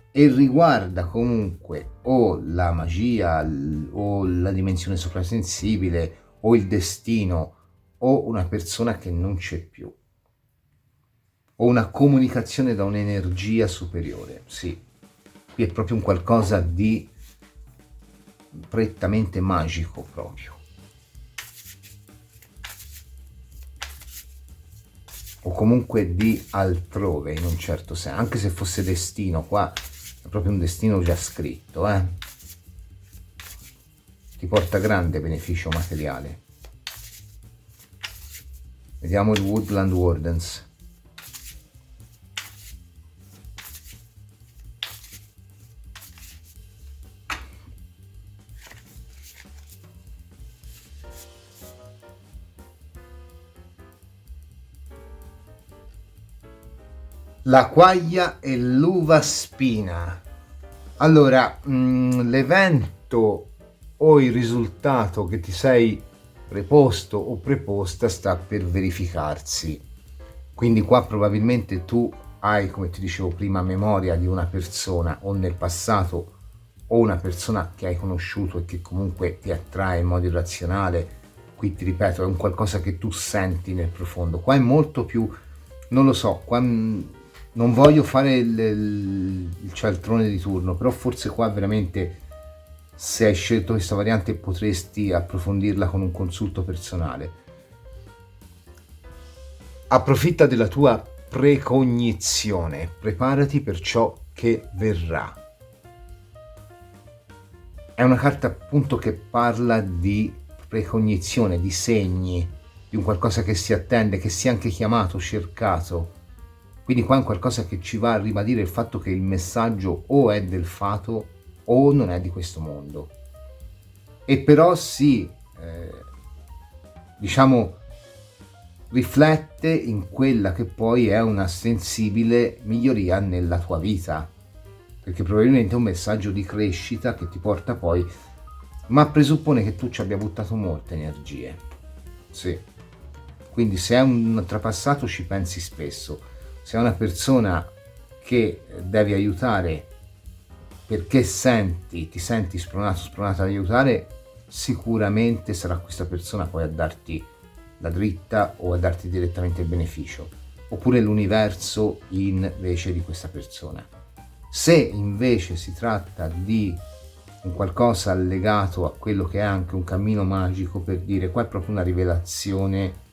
e riguarda comunque o la magia o la dimensione soprasensibile o il destino o una persona che non c'è più o una comunicazione da un'energia superiore. Sì, qui è proprio un qualcosa di prettamente magico proprio, o comunque di altrove in un certo senso, anche se fosse destino. Qua è proprio un destino già scritto, ti porta grande beneficio materiale. Vediamo il Woodland Wardens. La quaglia e l'uva spina. Allora, l'evento o il risultato che ti sei preposto o preposta sta per verificarsi. Quindi qua probabilmente tu hai, come ti dicevo prima, memoria di una persona o nel passato o una persona che hai conosciuto e che comunque ti attrae in modo irrazionale qui ti ripeto, è un qualcosa che tu senti nel profondo. Qua è molto più, non lo so, qua non voglio fare il cialtrone di turno, però forse qua veramente, se hai scelto questa variante, potresti approfondirla con un consulto personale. Approfitta della tua precognizione, preparati per ciò che verrà. È una carta appunto che parla di precognizione, di segni, di un qualcosa che si attende, che sia anche chiamato, cercato. Quindi qua è un qualcosa che ci va a ribadire il fatto che il messaggio o è del fato o non è di questo mondo. E però si, diciamo, riflette in quella che poi è una sensibile miglioria nella tua vita, perché probabilmente è un messaggio di crescita che ti porta poi, ma presuppone che tu ci abbia buttato molte energie. Sì. Quindi se è un trapassato ci pensi spesso, se è una persona che devi aiutare perché ti senti spronato, spronata ad aiutare, sicuramente sarà questa persona poi a darti la dritta o a darti direttamente il beneficio, oppure l'universo invece di questa persona. Se invece si tratta di un qualcosa legato a quello che è anche un cammino magico, per dire, qua è proprio una rivelazione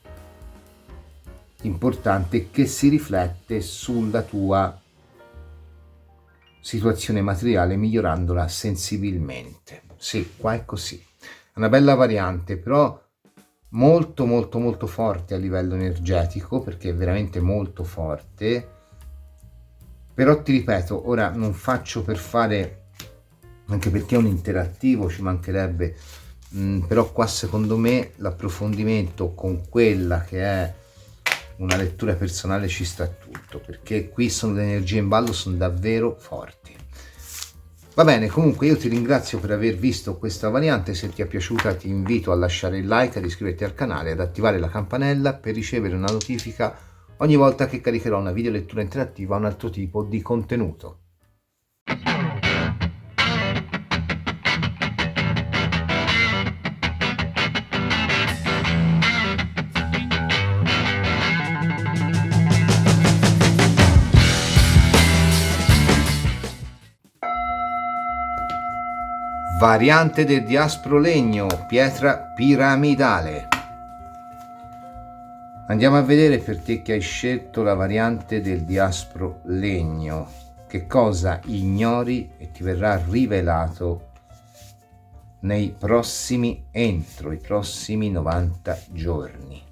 importante che si riflette sulla tua situazione materiale migliorandola sensibilmente. Sì, qua è così. È una bella variante, però molto molto molto forte a livello energetico, perché è veramente molto forte. Però ti ripeto, ora non faccio per fare, anche perché è un interattivo, ci mancherebbe, però qua secondo me l'approfondimento con quella che è una lettura personale ci sta tutto, perché qui sono le energie in ballo, sono davvero forti. Va bene, comunque io ti ringrazio per aver visto questa variante. Se ti è piaciuta ti invito a lasciare il like, ad iscriverti al canale, ad attivare la campanella per ricevere una notifica ogni volta che caricherò una video lettura interattiva o un altro tipo di contenuto. Variante del diaspro legno, pietra piramidale. Andiamo a vedere, per te che hai scelto la variante del diaspro legno, che cosa ignori e ti verrà rivelato entro i prossimi 90 giorni.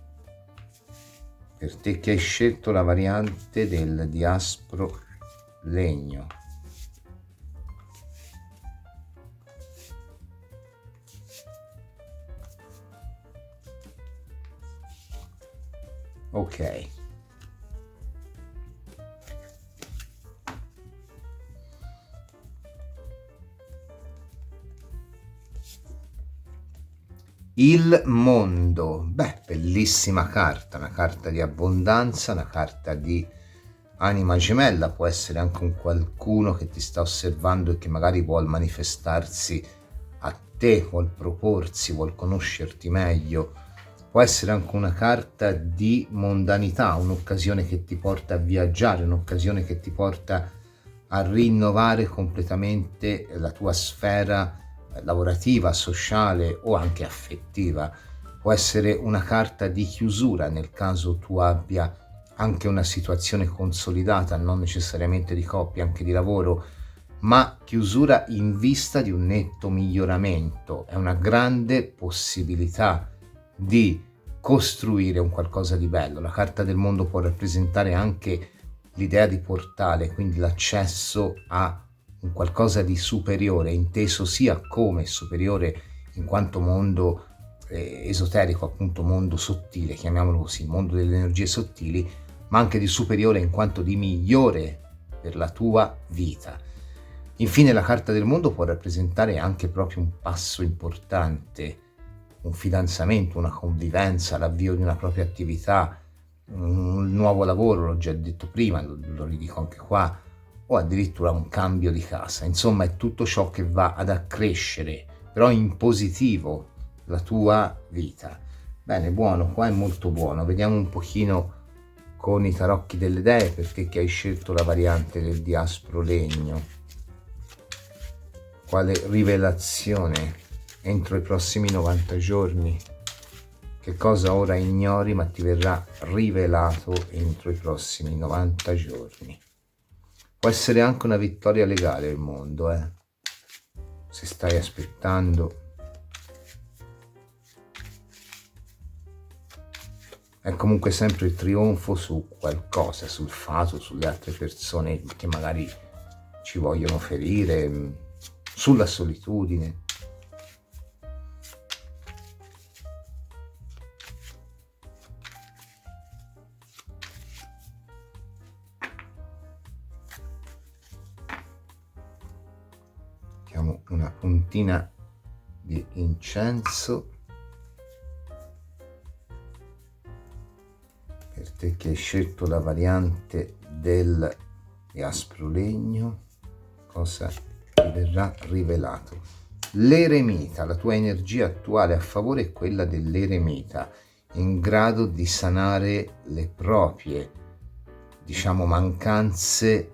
Per te che hai scelto la variante del diaspro legno. Ok. Il mondo. Beh, bellissima carta, una carta di abbondanza, una carta di anima gemella. Può essere anche un qualcuno che ti sta osservando e che magari vuol manifestarsi a te, vuol proporsi, vuol conoscerti meglio. Può essere anche una carta di mondanità, un'occasione che ti porta a viaggiare, un'occasione che ti porta a rinnovare completamente la tua sfera lavorativa, sociale o anche affettiva. Può essere una carta di chiusura nel caso tu abbia anche una situazione consolidata, non necessariamente di coppia, anche di lavoro, ma chiusura in vista di un netto miglioramento. È una grande possibilità di costruire un qualcosa di bello. La carta del mondo può rappresentare anche l'idea di portale, quindi l'accesso a un qualcosa di superiore, inteso sia come superiore in quanto mondo esoterico, appunto mondo sottile, chiamiamolo così, mondo delle energie sottili, ma anche di superiore in quanto di migliore per la tua vita. Infine la carta del mondo può rappresentare anche proprio un passo importante, un fidanzamento, una convivenza, l'avvio di una propria attività, un nuovo lavoro, l'ho già detto prima, lo ridico anche qua, o addirittura un cambio di casa. Insomma, è tutto ciò che va ad accrescere, però in positivo, la tua vita. Bene, buono, qua è molto buono. Vediamo un pochino con i tarocchi delle dee perché che hai scelto la variante del diaspro legno. Quale rivelazione entro i prossimi 90 giorni? Che cosa ora ignori ma ti verrà rivelato entro i prossimi 90 giorni? Può essere anche una vittoria legale il mondo, se stai aspettando. È comunque sempre il trionfo su qualcosa, sul fato, sulle altre persone che magari ci vogliono ferire, sulla solitudine. Mettiamo una puntina di incenso per te che hai scelto la variante del diaspro legno. Cosa ti verrà rivelato? L'eremita, la tua energia attuale a favore è quella dell'eremita, in grado di sanare le proprie, diciamo, mancanze,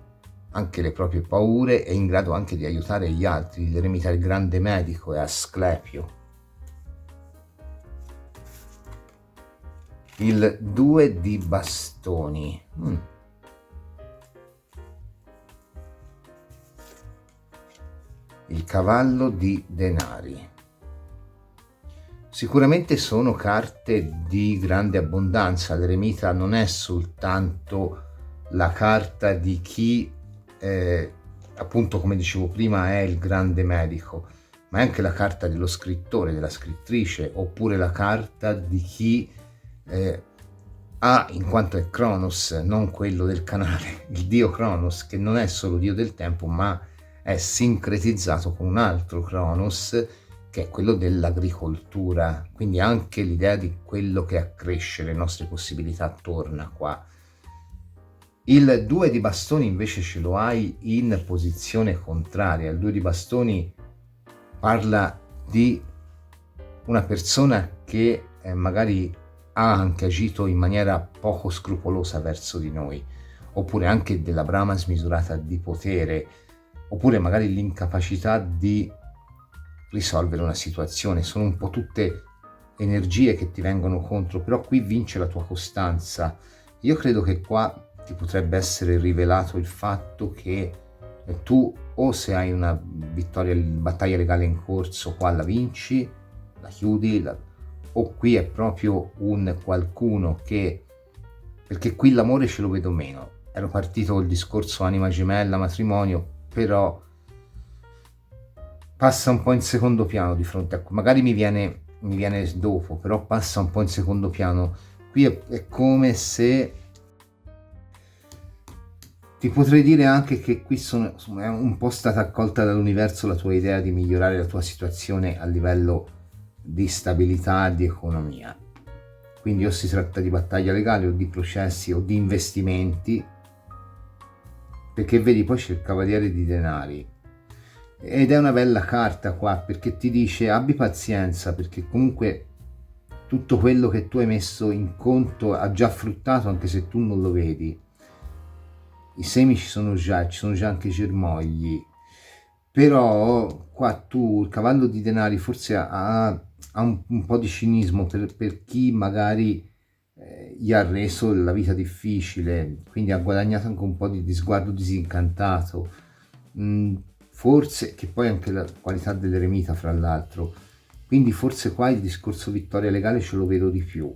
anche le proprie paure, e in grado anche di aiutare gli altri. L'eremita è il grande medico, è Asclepio. Il 2 di bastoni. Il cavallo di denari. Sicuramente sono carte di grande abbondanza. L'eremita non è soltanto la carta di chi, appunto come dicevo prima, è il grande medico, ma è anche la carta dello scrittore, della scrittrice, oppure la carta di chi ha, in quanto è Cronos, non quello del canale, il dio Cronos, che non è solo dio del tempo, ma è sincretizzato con un altro Cronos, che è quello dell'agricoltura. Quindi anche l'idea di quello che accresce le nostre possibilità torna qua. Il 2 di bastoni invece ce lo hai in posizione contraria. Il 2 di bastoni parla di una persona che magari ha anche agito in maniera poco scrupolosa verso di noi, oppure anche della brama smisurata di potere, oppure magari l'incapacità di risolvere una situazione. Sono un po' tutte energie che ti vengono contro, però qui vince la tua costanza. Io credo che qua ti potrebbe essere rivelato il fatto che tu, o se hai una battaglia legale in corso, qua la vinci, la chiudi, o qui è proprio un qualcuno che, perché qui l'amore ce lo vedo meno. Ero partito col discorso anima gemella, matrimonio, però passa un po' in secondo piano di fronte a... magari mi viene dopo, però passa un po' in secondo piano. Qui è come se... ti potrei dire anche che qui è un po' stata accolta dall'universo la tua idea di migliorare la tua situazione a livello di stabilità, di economia. Quindi o si tratta di battaglia legale o di processi o di investimenti, perché vedi poi c'è il cavaliere di denari ed è una bella carta qua, perché ti dice abbi pazienza, perché comunque tutto quello che tu hai messo in conto ha già fruttato, anche se tu non lo vedi. I semi ci sono già anche i germogli, però qua tu, il cavallo di denari, forse ha un po' di cinismo per chi magari gli ha reso la vita difficile, quindi ha guadagnato anche un po' di sguardo disincantato, forse, che poi anche la qualità dell'eremita fra l'altro, quindi forse qua il discorso vittoria legale ce lo vedo di più,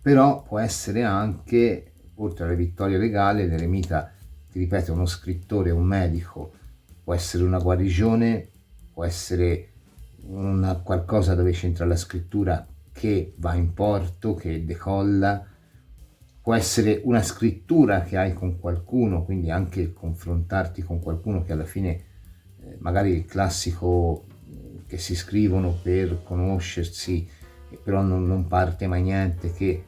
però può essere anche, oltre alla vittoria legale, l'eremita, ti ripeto, è uno scrittore, un medico, può essere una guarigione, può essere qualcosa dove c'entra la scrittura che va in porto, che decolla, può essere una scrittura che hai con qualcuno, quindi anche confrontarti con qualcuno che alla fine magari il classico che si scrivono per conoscersi, però non parte mai niente, che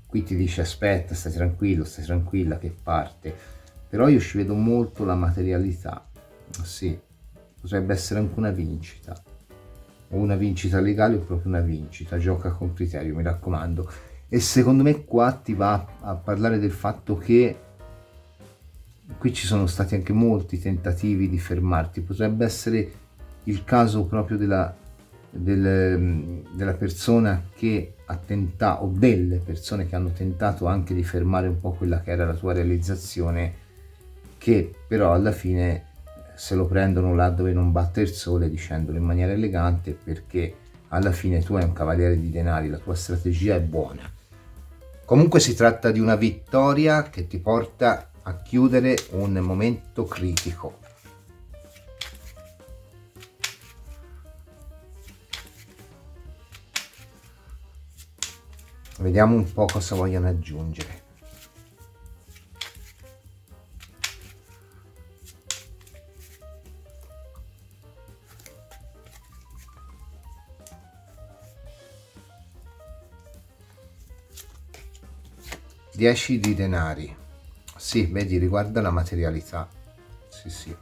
qui ti dice aspetta, stai tranquillo, stai tranquilla che parte. Però io ci vedo molto la materialità, sì, potrebbe essere anche una vincita. o una vincita legale o proprio una vincita, gioca con criterio, mi raccomando. E secondo me qua ti va a parlare del fatto che qui ci sono stati anche molti tentativi di fermarti, potrebbe essere il caso proprio della persona che ha tentato, o delle persone che hanno tentato anche di fermare un po' quella che era la tua realizzazione, che però alla fine se lo prendono là dove non batte il sole, dicendolo in maniera elegante, perché alla fine tu hai un cavaliere di denari, la tua strategia è buona. Comunque si tratta di una vittoria che ti porta a chiudere un momento critico. Vediamo un po' cosa vogliono aggiungere. Dieci di denari. Sì, vedi, riguarda la materialità. Sì, sì.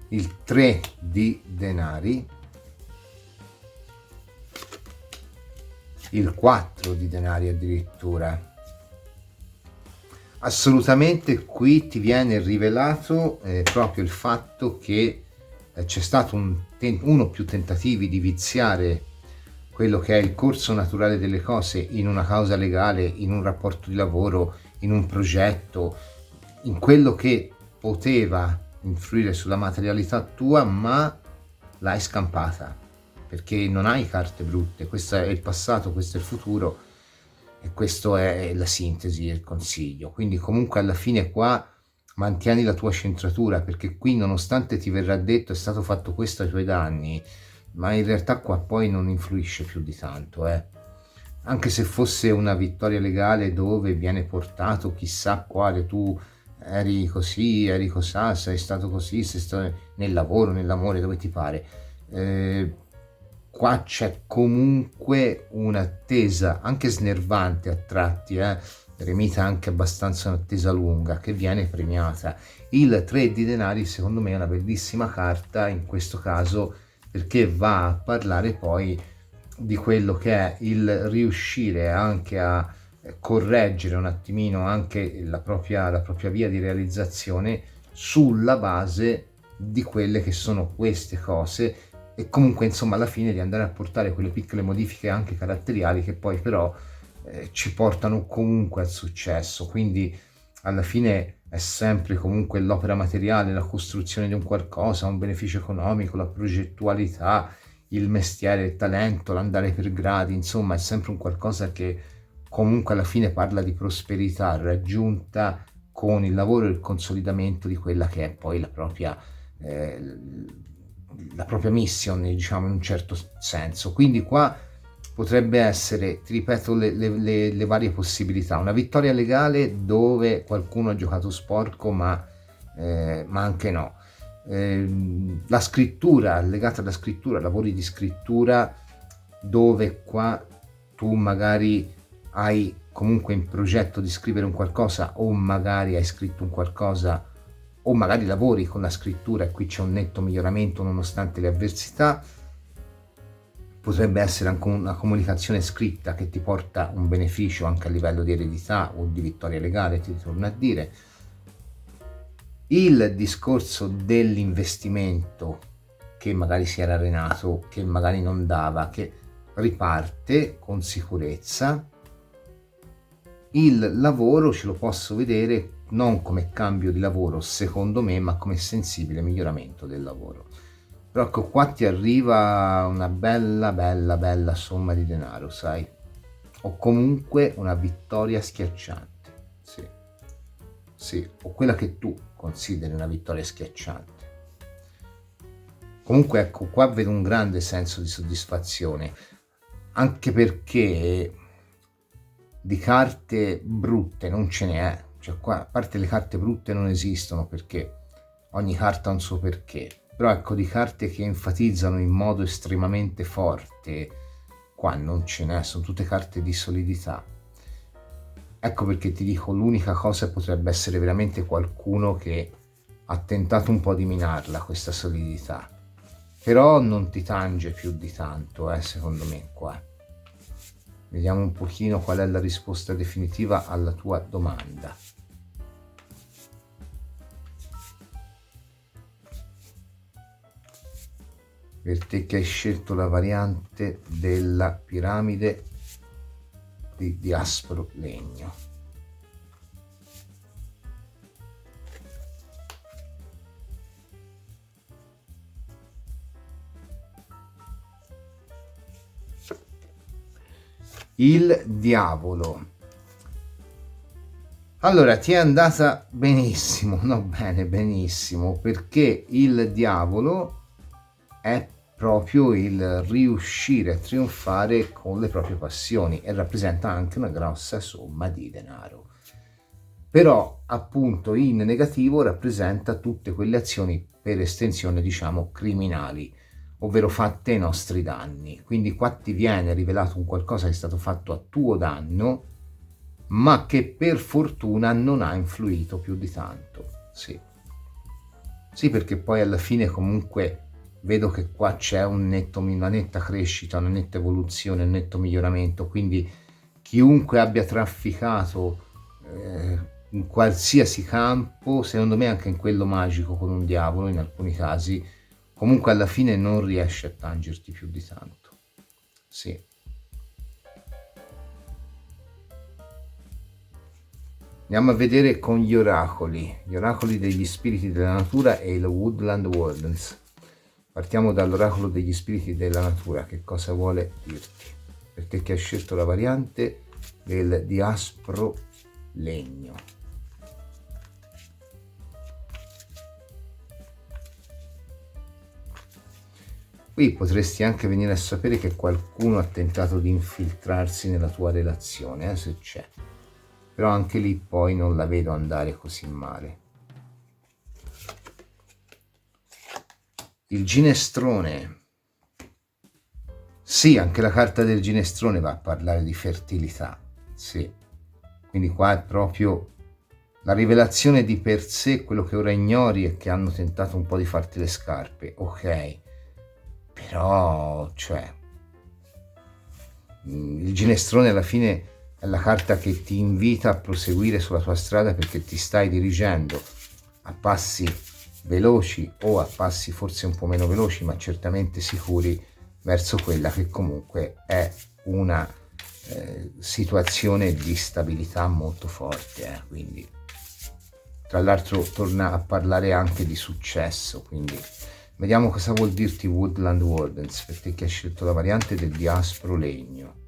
Il 3 di denari. Il 4 di denari addirittura. Assolutamente qui ti viene rivelato proprio il fatto che c'è stato uno o più tentativi di viziare quello che è il corso naturale delle cose in una causa legale, in un rapporto di lavoro, in un progetto, in quello che poteva influire sulla materialità tua, ma l'hai scampata, perché non hai carte brutte, questo è il passato, questo è il futuro e questo è la sintesi e il consiglio. Quindi comunque alla fine qua mantieni la tua centratura, perché qui nonostante ti verrà detto è stato fatto questo ai tuoi danni, ma in realtà qua poi non influisce più di tanto, anche se fosse una vittoria legale dove viene portato chissà quale, tu eri così, eri cosà, sei stato così, sei stato nel lavoro, nell'amore, dove ti pare, qua c'è comunque un'attesa anche snervante a tratti, remita anche abbastanza un'attesa lunga che viene premiata. Il 3 di denari secondo me è una bellissima carta in questo caso, perché va a parlare poi di quello che è il riuscire anche a correggere un attimino anche la propria via di realizzazione sulla base di quelle che sono queste cose, e comunque insomma alla fine di andare a portare quelle piccole modifiche anche caratteriali che poi però ci portano comunque al successo. Quindi alla fine è sempre comunque l'opera materiale, la costruzione di un qualcosa, un beneficio economico, la progettualità, il mestiere, il talento, l'andare per gradi, insomma è sempre un qualcosa che comunque alla fine parla di prosperità raggiunta con il lavoro e il consolidamento di quella che è poi la propria mission, diciamo in un certo senso. Quindi qua potrebbe essere, ti ripeto, le varie possibilità. Una vittoria legale dove qualcuno ha giocato sporco, ma anche no. La scrittura, legata alla scrittura, lavori di scrittura, dove qua tu magari hai comunque in progetto di scrivere un qualcosa, o magari hai scritto un qualcosa, o magari lavori con la scrittura e qui c'è un netto miglioramento nonostante le avversità. Potrebbe essere anche una comunicazione scritta che ti porta un beneficio anche a livello di eredità o di vittoria legale, ti ritorno a dire. Il discorso dell'investimento che magari si era arenato, che magari non dava, che riparte con sicurezza. Il lavoro ce lo posso vedere non come cambio di lavoro secondo me, ma come sensibile miglioramento del lavoro. Però ecco qua ti arriva una bella somma di denaro, sai, o comunque una vittoria schiacciante, sì, o quella che tu consideri una vittoria schiacciante. Comunque ecco qua vedo un grande senso di soddisfazione, anche perché di carte brutte non ce ne è, cioè qua a parte le carte brutte non esistono, perché ogni carta ha un suo perché, però ecco di carte che enfatizzano in modo estremamente forte qua non ce n'è, sono tutte carte di solidità. Ecco perché ti dico, l'unica cosa potrebbe essere veramente qualcuno che ha tentato un po' di minarla questa solidità, però non ti tange più di tanto, secondo me qua. Vediamo un pochino qual è la risposta definitiva alla tua domanda. Per te che hai scelto la variante della piramide di aspro legno. Il diavolo. Allora, ti è andata benissimo, no bene, benissimo, perché il diavolo è proprio il riuscire a trionfare con le proprie passioni e rappresenta anche una grossa somma di denaro. Però, appunto, in negativo rappresenta tutte quelle azioni per estensione, diciamo, criminali, ovvero fatte ai nostri danni. Quindi qua ti viene rivelato un qualcosa che è stato fatto a tuo danno, ma che per fortuna non ha influito più di tanto. Sì, perché poi alla fine comunque vedo che qua c'è una netta crescita, una netta evoluzione, un netto miglioramento, quindi chiunque abbia trafficato in qualsiasi campo, secondo me anche in quello magico con un diavolo in alcuni casi, comunque alla fine non riesce a tangerti più di tanto. Sì. Andiamo a vedere con gli oracoli degli spiriti della natura e il Woodland Wardens. Partiamo dall'oracolo degli spiriti della natura, che cosa vuole dirti? Per te che hai scelto la variante di aspro legno. Qui potresti anche venire a sapere che qualcuno ha tentato di infiltrarsi nella tua relazione, se c'è. Però anche lì poi non la vedo andare così male. Il ginestrone. Sì, anche la carta del ginestrone va a parlare di fertilità. Sì. Quindi qua è proprio la rivelazione di per sé, quello che ora ignori è che hanno tentato un po' di farti le scarpe. Ok. Però, cioè, il ginestrone alla fine è la carta che ti invita a proseguire sulla tua strada perché ti stai dirigendo a passi veloci o a passi forse un po' meno veloci, ma certamente sicuri verso quella che comunque è una situazione di stabilità molto forte. Quindi, tra l'altro, torna a parlare anche di successo, quindi vediamo cosa vuol dirti Woodland Wardens, per te che hai scelto la variante del diaspro legno.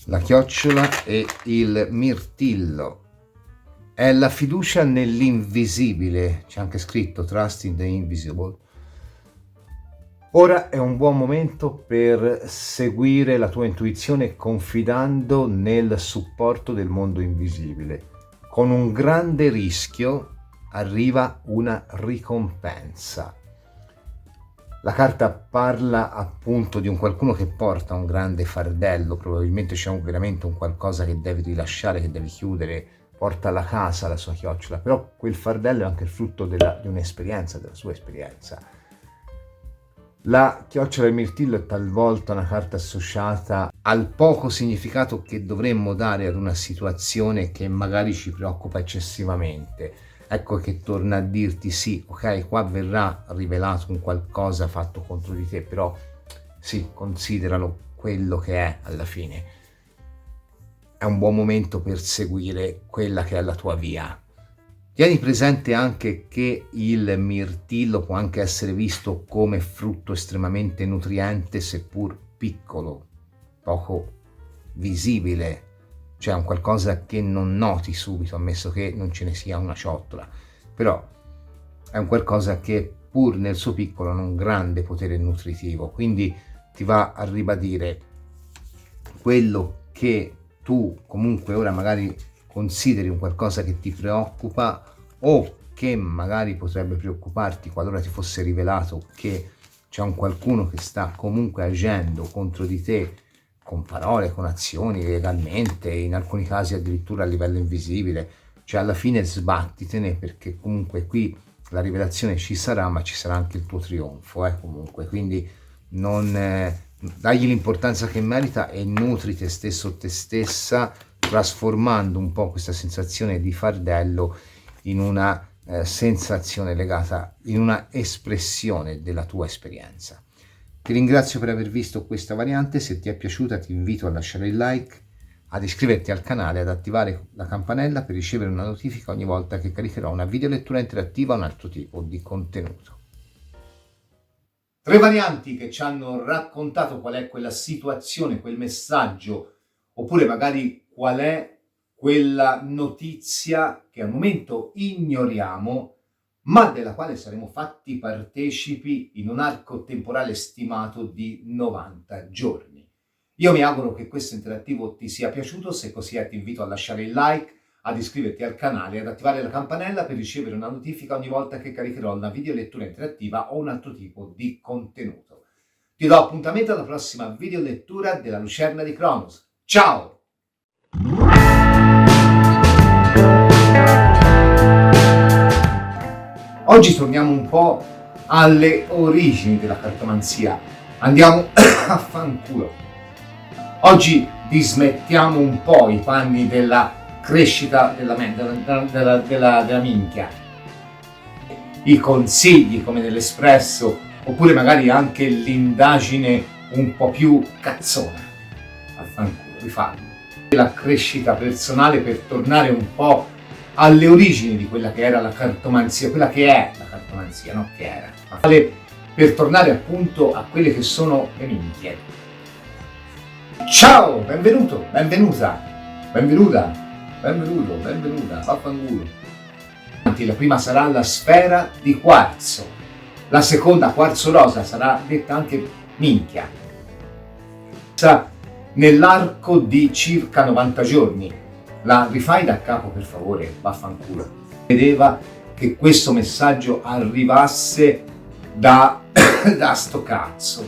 La chiocciola e il mirtillo. È la fiducia nell'invisibile, c'è anche scritto Trust in the Invisible. Ora è un buon momento per seguire la tua intuizione confidando nel supporto del mondo invisibile. Con un grande rischio arriva una ricompensa. La carta parla appunto di un qualcuno che porta un grande fardello, probabilmente c'è veramente un qualcosa che devi rilasciare, che devi chiudere, porta alla casa la sua chiocciola, però quel fardello è anche il frutto di un'esperienza, della sua esperienza. La chiocciola e il mirtillo è talvolta una carta associata al poco significato che dovremmo dare ad una situazione che magari ci preoccupa eccessivamente. Ecco che torna a dirti sì, ok, qua verrà rivelato un qualcosa fatto contro di te, però sì, consideralo quello che è alla fine. È un buon momento per seguire quella che è la tua via. Tieni presente anche che il mirtillo può anche essere visto come frutto estremamente nutriente, seppur piccolo, poco visibile, cioè un qualcosa che non noti subito, ammesso che non ce ne sia una ciotola, però è un qualcosa che pur nel suo piccolo ha un grande potere nutritivo, quindi ti va a ribadire quello che tu comunque ora magari consideri un qualcosa che ti preoccupa o che magari potrebbe preoccuparti qualora ti fosse rivelato che c'è un qualcuno che sta comunque agendo contro di te con parole, con azioni, legalmente, in alcuni casi addirittura a livello invisibile. Cioè alla fine sbattitene, perché comunque qui la rivelazione ci sarà, ma ci sarà anche il tuo trionfo, comunque. Quindi non dagli l'importanza che merita e nutri te stesso o te stessa, trasformando un po' questa sensazione di fardello in una sensazione legata, in una espressione della tua esperienza. Ti ringrazio per aver visto questa variante. Se ti è piaciuta ti invito a lasciare il like, ad iscriverti al canale, ad attivare la campanella per ricevere una notifica ogni volta che caricherò una videolettura interattiva o un altro tipo di contenuto. 3 varianti che ci hanno raccontato qual è quella situazione, quel messaggio, oppure magari qual è quella notizia che al momento ignoriamo, ma della quale saremo fatti partecipi in un arco temporale stimato di 90 giorni. Io mi auguro che questo interattivo ti sia piaciuto. Se così è, ti invito a lasciare il like, ad iscriverti al canale e ad attivare la campanella per ricevere una notifica ogni volta che caricherò una videolettura interattiva o un altro tipo di contenuto. Ti do appuntamento alla prossima videolettura della Lucerna di Cronos. Ciao! Oggi torniamo un po' alle origini della cartomanzia. Andiamo a fanculo. Oggi dismettiamo un po' i panni della crescita della minchia. I consigli come nell'Espresso, oppure magari anche l'indagine un po' più cazzona. A fanculo, rifarlo. La crescita personale per tornare un po' alle origini di quella che era la cartomanzia, quella che è la cartomanzia, no che era, ma per tornare appunto a quelle che sono le minchie. Ciao, benvenuto, benvenuta, vaffanculo. La prima sarà la sfera di quarzo, la seconda, quarzo rosa, sarà detta anche minchia. Nell'arco di circa 90 giorni. La rifai da capo per favore, vaffanculo. Vedeva che questo messaggio arrivasse da sto cazzo.